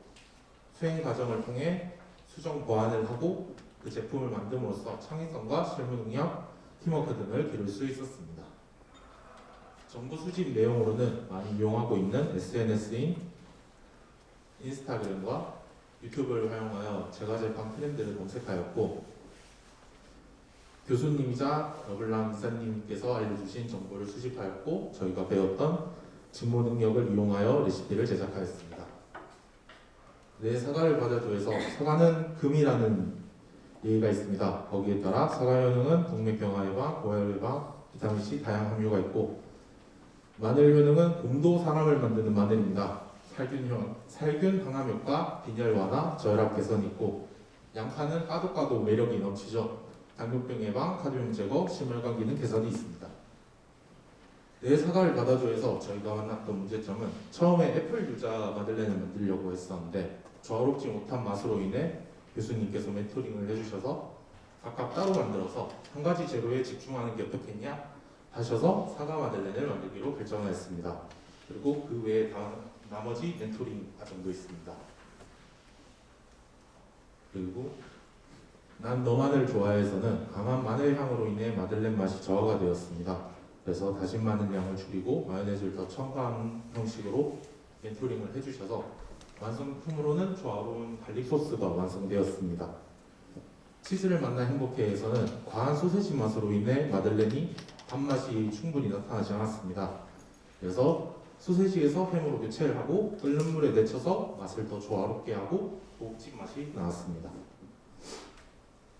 수행 과정을 통해 수정 보완을 하고 그 제품을 만듦으로써 창의성과 실무 능력, 팀워크 등을 기를 수 있었습니다. 정보 수집 내용으로는 많이 이용하고 있는 SNS인 인스타그램과 유튜브를 활용하여 제과제빵 트렌드를 검색하였고 교수님이자 러블랑 이사님께서 알려주신 정보를 수집하였고 저희가 배웠던 직무 능력을 이용하여 레시피를 제작하였습니다. 내 사과를 받아줘에서 사과는 금이라는 예의가 있습니다. 거기에 따라 사과 효능은 동맥경화 예방, 고혈 예방, 비타민C 다양한 함유가 있고 마늘 효능은 곰도 사람을 만드는 마늘입니다. 살균 항암 효과, 빈혈 완화, 저혈압 개선이 있고 양파는 까도 매력이 넘치죠. 당뇨병 예방, 카드뮴 제거, 심혈관 기능 개선이 있습니다. 내 사과를 받아줘에서 저희가 만났던 문제점은 처음에 애플 유자 마들렌을 만들려고 했었는데 조화롭지 못한 맛으로 인해 교수님께서 멘토링을 해주셔서 각각 따로 만들어서 한 가지 재료에 집중하는 게 어떻겠냐 하셔서 사과 마들렌을 만들기로 결정하였습니다. 그리고 그 외에 나머지 멘토링 과정도 있습니다. 그리고 난 너만을 좋아해서는 강한 마늘 향으로 인해 마들렌 맛이 저하가 되었습니다. 그래서 다진 마늘 양을 줄이고 마요네즈를 더 첨가한 형식으로 멘토링을 해주셔서 완성품으로는 조화로운 갈릭 소스가 완성되었습니다. 치즈를 만나 행복해에서는 과한 소세지 맛으로 인해 마들렌이 단맛이 충분히 나타나지 않았습니다. 그래서 소세지에서 햄으로 교체를 하고 끓는 물에 데쳐서 맛을 더 조화롭게 하고 고급진 맛이 나왔습니다.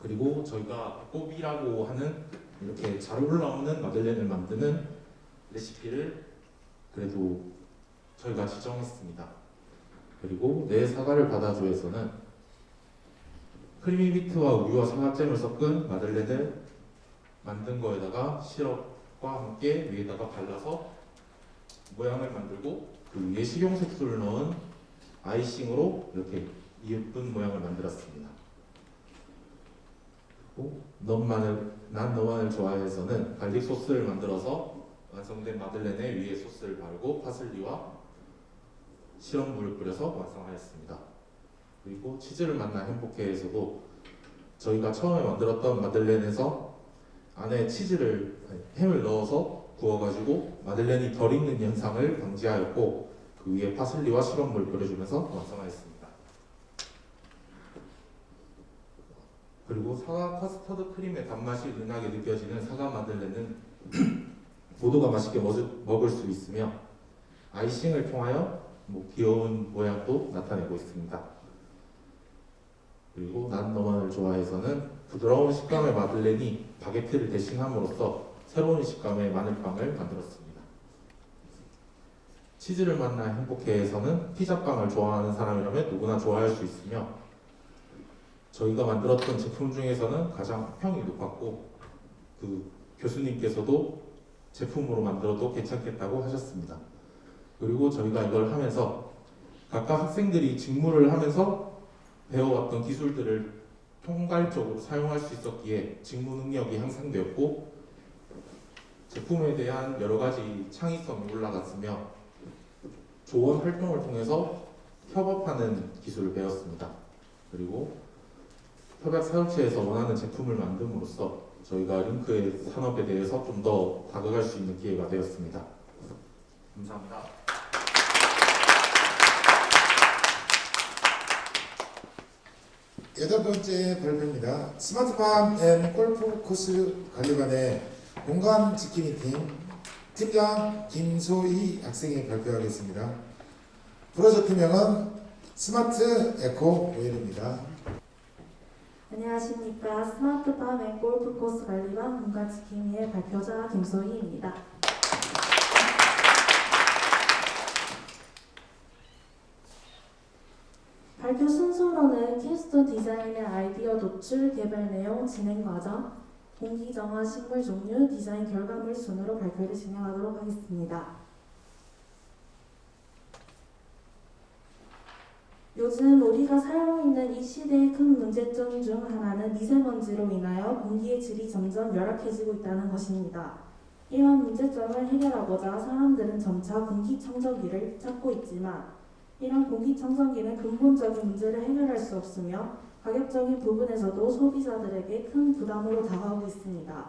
그리고 저희가 배꼽이라고 하는 이렇게 잘 올라오는 마들렌을 만드는 레시피를 그래도 저희가 지정했습니다. 그리고 내 사과를 받아줘에서는 크리미비트와 우유와 사과잼을 섞은 마들렌을 만든 거에다가 시럽과 함께 위에다가 발라서 모양을 만들고 그 위에 식용색소를 넣은 아이싱으로 이렇게 예쁜 모양을 만들었습니다. 그리고 난 너만을 좋아해서는 갈릭 소스를 만들어서 완성된 마들렌에 위에 소스를 바르고 파슬리와 시럽물을 뿌려서 완성하였습니다. 그리고 치즈를 만나 행복해에서도 저희가 처음에 만들었던 마들렌에서 안에 햄을 넣어서 구워가지고 마들렌이 덜 익는 현상을 방지하였고 그 위에 파슬리와 시럽물 뿌려주면서 완성하였습니다. 그리고 사과 커스터드 크림의 단맛이 은하게 느껴지는 사과 마들렌은 모두가 맛있게 먹을 수 있으며 아이싱을 통하여 귀여운 모양도 나타내고 있습니다. 그리고 난 너만을 좋아해서는 부드러운 식감의 마들렌이 바게트를 대신함으로써 새로운 식감의 마늘빵을 만들었습니다. 치즈를 만나 행복해에서는 피자빵을 좋아하는 사람이라면 누구나 좋아할 수 있으며 저희가 만들었던 제품 중에서는 가장 평이 높았고 그 교수님께서도 제품으로 만들어도 괜찮겠다고 하셨습니다. 그리고 저희가 이걸 하면서 각각 학생들이 직무를 하면서 배워왔던 기술들을 통괄적으로 사용할 수 있었기에 직무 능력이 향상되었고 제품에 대한 여러 가지 창의성이 올라갔으며 조언 활동을 통해서 협업하는 기술을 배웠습니다. 그리고 협약 사업체에서 원하는 제품을 만듦으로써 저희가 링크의 산업에 대해서 좀 더 다가갈 수 있는 기회가 되었습니다. 감사합니다. 여덟 번째 발표입니다. 스마트팜 앤 골프 코스 관리반의 공간 지킴이 팀장 김소희 학생이 발표하겠습니다. 프로젝트명은 스마트 에코 오일입니다. 안녕하십니까. 스마트팜 앤 골프 코스 관리반 공간 지킴이의 발표자 김소희입니다. 발표 순서로는 캡스톤 디자인의 아이디어 도출, 개발 내용, 진행 과정, 공기 정화, 식물 종류, 디자인 결과물 순으로 발표를 진행하도록 하겠습니다. 요즘 우리가 살고 있는 이 시대의 큰 문제점 중 하나는 미세먼지로 인하여 공기의 질이 점점 열악해지고 있다는 것입니다. 이런 문제점을 해결하고자 사람들은 점차 공기청정기를 찾고 있지만 이런 공기청정기는 근본적인 문제를 해결할 수 없으며 가격적인 부분에서도 소비자들에게 큰 부담으로 다가오고 있습니다.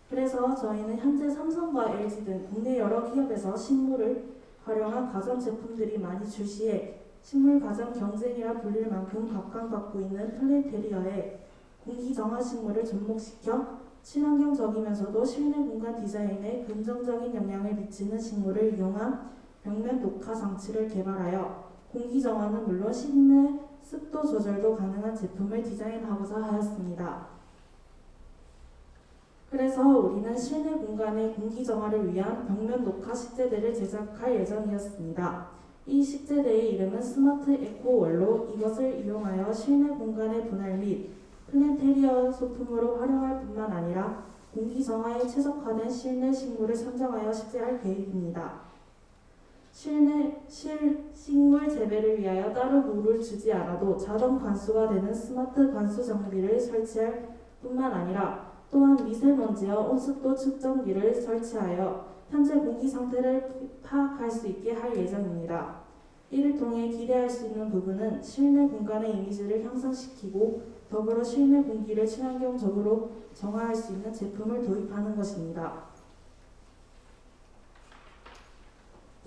그래서 저희는 현재 삼성과 LG 등 국내 여러 기업에서 식물을 활용한 가전제품들이 많이 출시해 식물 가전 경쟁이라 불릴 만큼 각광받고 있는 플랜테리어에 공기정화 식물을 접목시켜 친환경적이면서도 실내 공간 디자인에 긍정적인 영향을 미치는 식물을 이용한 벽면 녹화 장치를 개발하여 공기정화는 물론 실내 습도 조절도 가능한 제품을 디자인하고자 하였습니다. 그래서 우리는 실내 공간의 공기정화를 위한 벽면 녹화 식재대를 제작할 예정이었습니다. 이 식재대의 이름은 스마트 에코월로 이것을 이용하여 실내 공간의 분할 및 플랜테리어 소품으로 활용할 뿐만 아니라 공기정화에 최적화된 실내 식물을 선정하여 식재할 계획입니다. 식물 재배를 위하여 따로 물을 주지 않아도 자동 관수가 되는 스마트 관수 장비를 설치할 뿐만 아니라 또한 미세먼지와 온습도 측정기를 설치하여 현재 공기 상태를 파악할 수 있게 할 예정입니다. 이를 통해 기대할 수 있는 부분은 실내 공간의 이미지를 향상시키고 더불어 실내 공기를 친환경적으로 정화할 수 있는 제품을 도입하는 것입니다.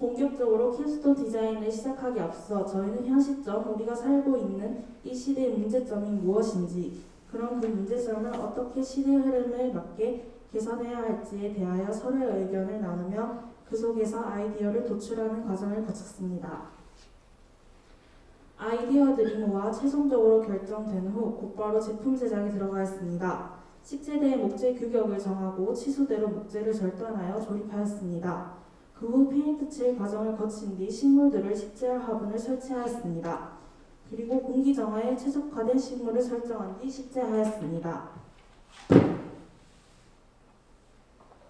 본격적으로 캡스톤 디자인을 시작하기 앞서 저희는 현 시점 우리가 살고 있는 이 시대의 문제점이 무엇인지 그런 그 문제점을 어떻게 시대의 흐름에 맞게 개선해야 할지에 대하여 서로의 의견을 나누며 그 속에서 아이디어를 도출하는 과정을 거쳤습니다. 아이디어들이 모아 최종적으로 결정된 후 곧바로 제품 제작에 들어가였습니다. 식재대의 목재 규격을 정하고 치수대로 목재를 절단하여 조립하였습니다. 그 후 페인트 칠 과정을 거친 뒤 식물들을 식재할 화분을 설치하였습니다. 그리고 공기 정화에 최적화된 식물을 설정한 뒤 식재하였습니다.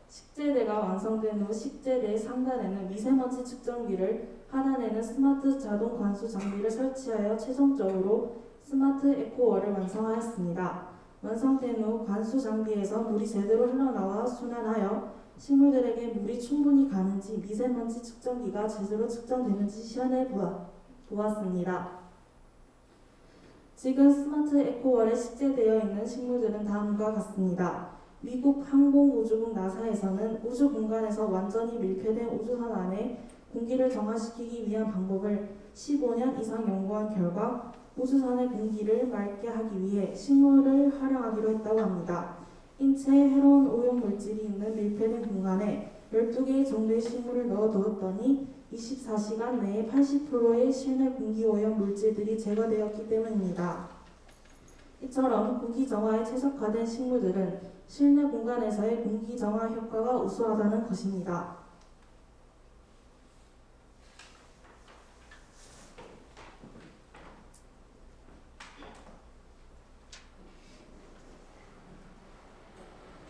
식재대가 완성된 후 식재대 상단에는 미세먼지 측정기를 하단에는 스마트 자동 관수 장비를 설치하여 최종적으로 스마트 에코월을 완성하였습니다. 완성된 후 관수 장비에서 물이 제대로 흘러나와 순환하여 식물들에게 물이 충분히 가는지 미세먼지 측정기가 제대로 측정되는지 시연해 보았습니다. 지금 스마트 에코월에 식재되어 있는 식물들은 다음과 같습니다. 미국 항공우주국 나사에서는 우주 공간에서 완전히 밀폐된 우주선 안에 공기를 정화시키기 위한 방법을 15년 이상 연구한 결과 우주선의 공기를 맑게 하기 위해 식물을 활용하기로 했다고 합니다. 인체에 해로운 오염물질이 있는 밀폐된 공간에 12개 정도의 식물을 넣어두었더니 24시간 내에 80%의 실내 공기 오염 물질들이 제거되었기 때문입니다. 이처럼 공기 정화에 최적화된 식물들은 실내 공간에서의 공기 정화 효과가 우수하다는 것입니다.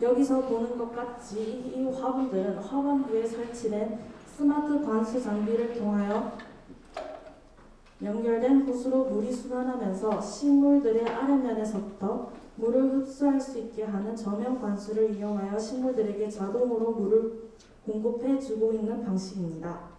여기서 보는 것 같이 이 화분들은 화관부에 설치된 스마트 관수 장비를 통하여 연결된 호수로 물이 순환하면서 식물들의 아래면에서부터 물을 흡수할 수 있게 하는 저면 관수를 이용하여 식물들에게 자동으로 물을 공급해 주고 있는 방식입니다.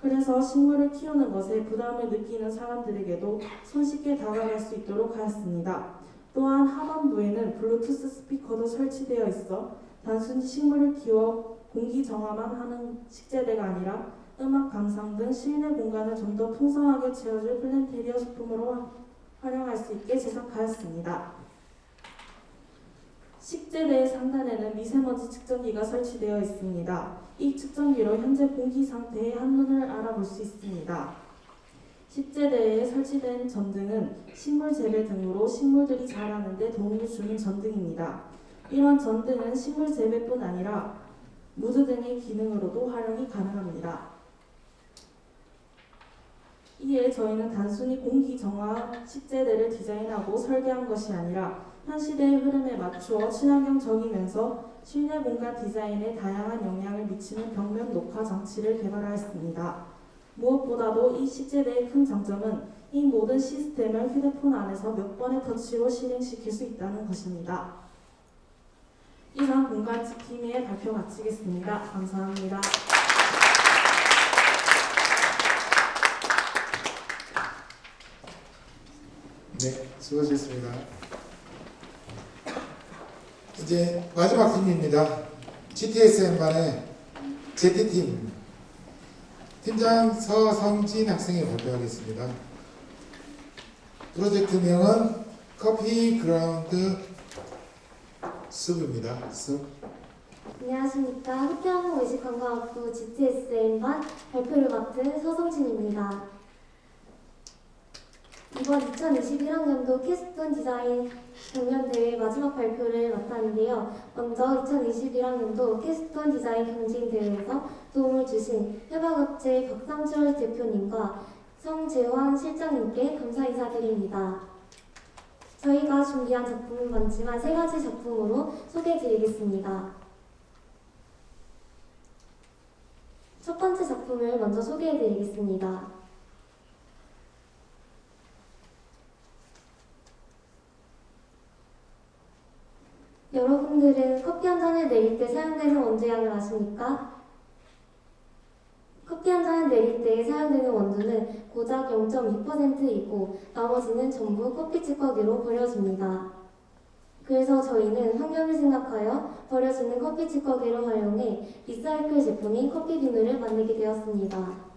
그래서 식물을 키우는 것에 부담을 느끼는 사람들에게도 손쉽게 다가갈 수 있도록 하였습니다. 또한 하반부에는 블루투스 스피커도 설치되어 있어 단순히 식물을 키워 공기 정화만 하는 식재대가 아니라 음악 감상 등 실내 공간을 좀 더 풍성하게 채워줄 플랜테리어 소품으로 활용할 수 있게 제작하였습니다. 식재대의 상단에는 미세먼지 측정기가 설치되어 있습니다. 이 측정기로 현재 공기 상태의 한눈을 알아볼 수 있습니다. 식재대에 설치된 전등은 식물 재배 등으로 식물들이 자라는 데 도움을 주는 전등입니다. 이런 전등은 식물 재배뿐 아니라 무드 등의 기능으로도 활용이 가능합니다. 이에 저희는 단순히 공기정화 식재대를 디자인하고 설계한 것이 아니라 현 시대의 흐름에 맞추어 친환경적이면서 실내 공간 디자인에 다양한 영향을 미치는 벽면 녹화 장치를 개발하였습니다. 무엇보다도 이 식재대의 큰 장점은 이 모든 시스템을 휴대폰 안에서 몇 번의 터치로 실행시킬 수 있다는 것입니다. 이상 공간팀의 발표 마치겠습니다. 감사합니다. 네, 수고하셨습니다. 이제 마지막 팀입니다. GTSM반의 Z팀 팀장 서성진 학생이 발표하겠습니다. 프로젝트명은 커피 그라운드 숲입니다. 숲. 안녕하십니까. 학교항공외식관광학부 GTSM반 발표를 맡은 서성진입니다. 이번 2021학년도 캐스톤 디자인 경연대회 마지막 발표를 맡았는데요. 먼저 2021학년도 캐스톤 디자인 경진대회에서 도움을 주신 협약업체 박상철 대표님과 성재환 실장님께 감사 인사드립니다. 저희가 준비한 작품은 많지만 3가지 작품으로 소개해드리겠습니다. 첫 번째 작품을 먼저 소개해드리겠습니다. 여러분들은 커피 한 잔을 내릴 때 사용되는 원두량을 아십니까? 커피 한 잔을 내릴 때 사용되는 원두는 고작 0.2%이고 나머지는 전부 커피 찌꺼기로 버려집니다. 그래서 저희는 환경을 생각하여 버려지는 커피 찌꺼기를 활용해 리사이클 제품인 커피 비누를 만들게 되었습니다.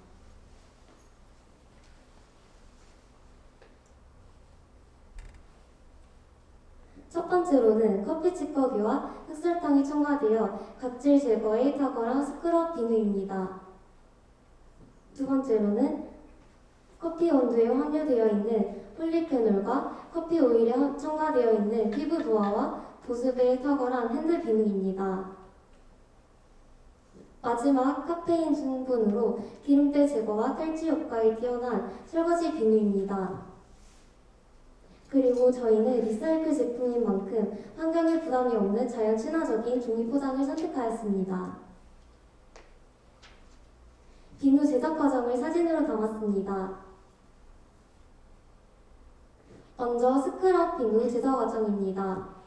첫 번째로는 커피 찌꺼기와 흑설탕이 첨가되어 각질 제거에 탁월한 스크럽 비누입니다. 두 번째로는 커피 원두에 함유되어 있는 폴리페놀과 커피 오일에 첨가되어 있는 피부 부하와 보습에 탁월한 핸드 비누입니다. 마지막 카페인 성분으로 기름때 제거와 탈취 효과에 뛰어난 설거지 비누입니다. 그리고 저희는 리사이클 제품인 만큼 환경에 부담이 없는 자연 친화적인 종이 포장을 선택하였습니다. 비누 제작 과정을 사진으로 담았습니다. 먼저 스크럽 비누 제작 과정입니다.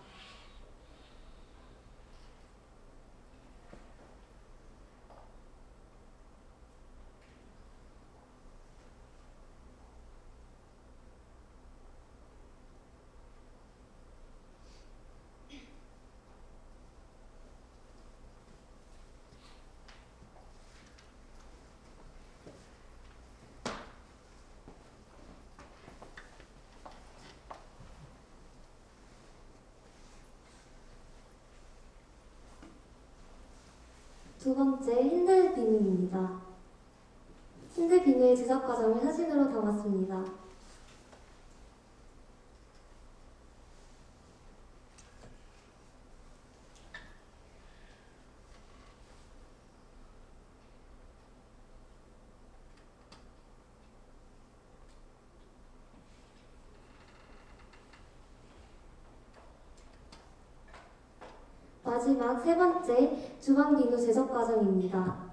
두 번째, 핸드 비누입니다. 핸드 비누의 제작 과정을 사진으로 담았습니다. 마지막 세 번째, 주방 비누 제작 과정입니다.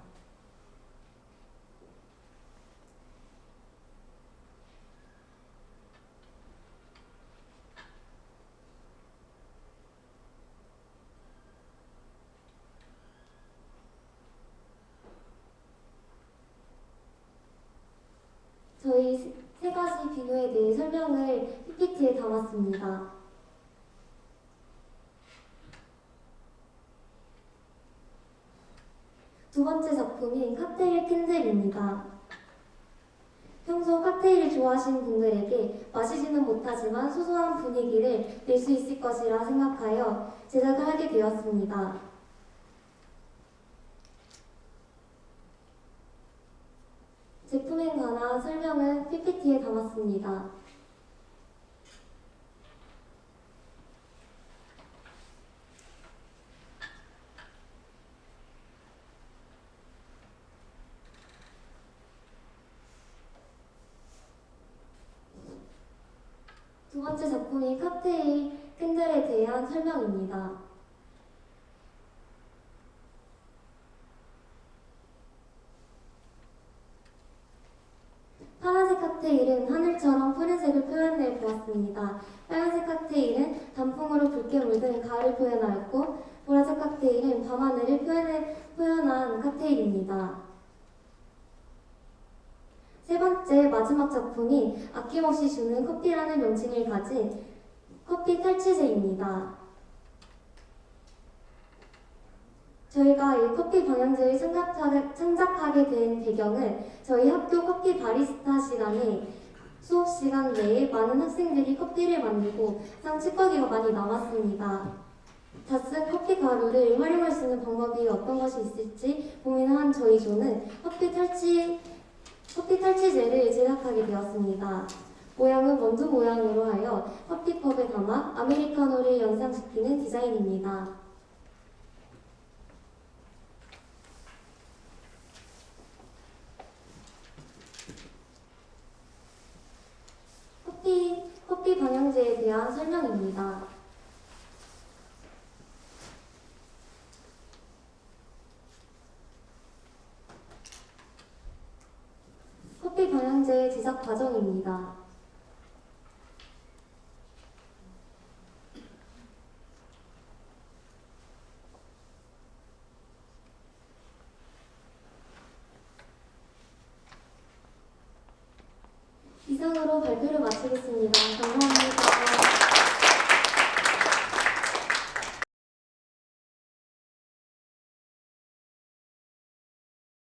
저희 세 가지 비누에 대해 설명을 PPT에 담았습니다. 두 번째 작품인 칵테일 캔들입니다. 평소 칵테일을 좋아하시는 분들에게 마시지는 못하지만 소소한 분위기를 낼 수 있을 것이라 생각하여 제작을 하게 되었습니다. 제품에 관한 설명은 PPT에 담았습니다. 번째 작품이 칵테일 캔들에 대한 설명입니다. 파란색 칵테일은 하늘처럼 푸른색을 표현해 보았습니다. 빨간색 칵테일은 단풍으로 붉게 물든 가을을 표현하였고, 보라색 칵테일은 밤하늘을 표현한 칵테일입니다. 세 번째 마지막 작품이 아낌없이 주는 커피라는 명칭을 가진 커피 탈취제입니다. 저희가 이 커피 방향제를 창작하게 된 배경은 저희 학교 커피 바리스타 시간에 수업 시간 내에 많은 학생들이 커피를 만들고 찌꺼기가 많이 남았습니다. 다 쓴 커피 가루를 활용할 수 있는 방법이 어떤 것이 있을지 고민한 저희 조는 커피 탈취제를 제작하게 되었습니다. 모양은 원두 모양으로 하여 커피컵에 담아 아메리카노를 연상시키는 디자인입니다. 커피 방향제에 대한 설명입니다. 커피 방향제 제작 과정입니다. 이상으로 발표를 마치겠습니다. 감사합니다.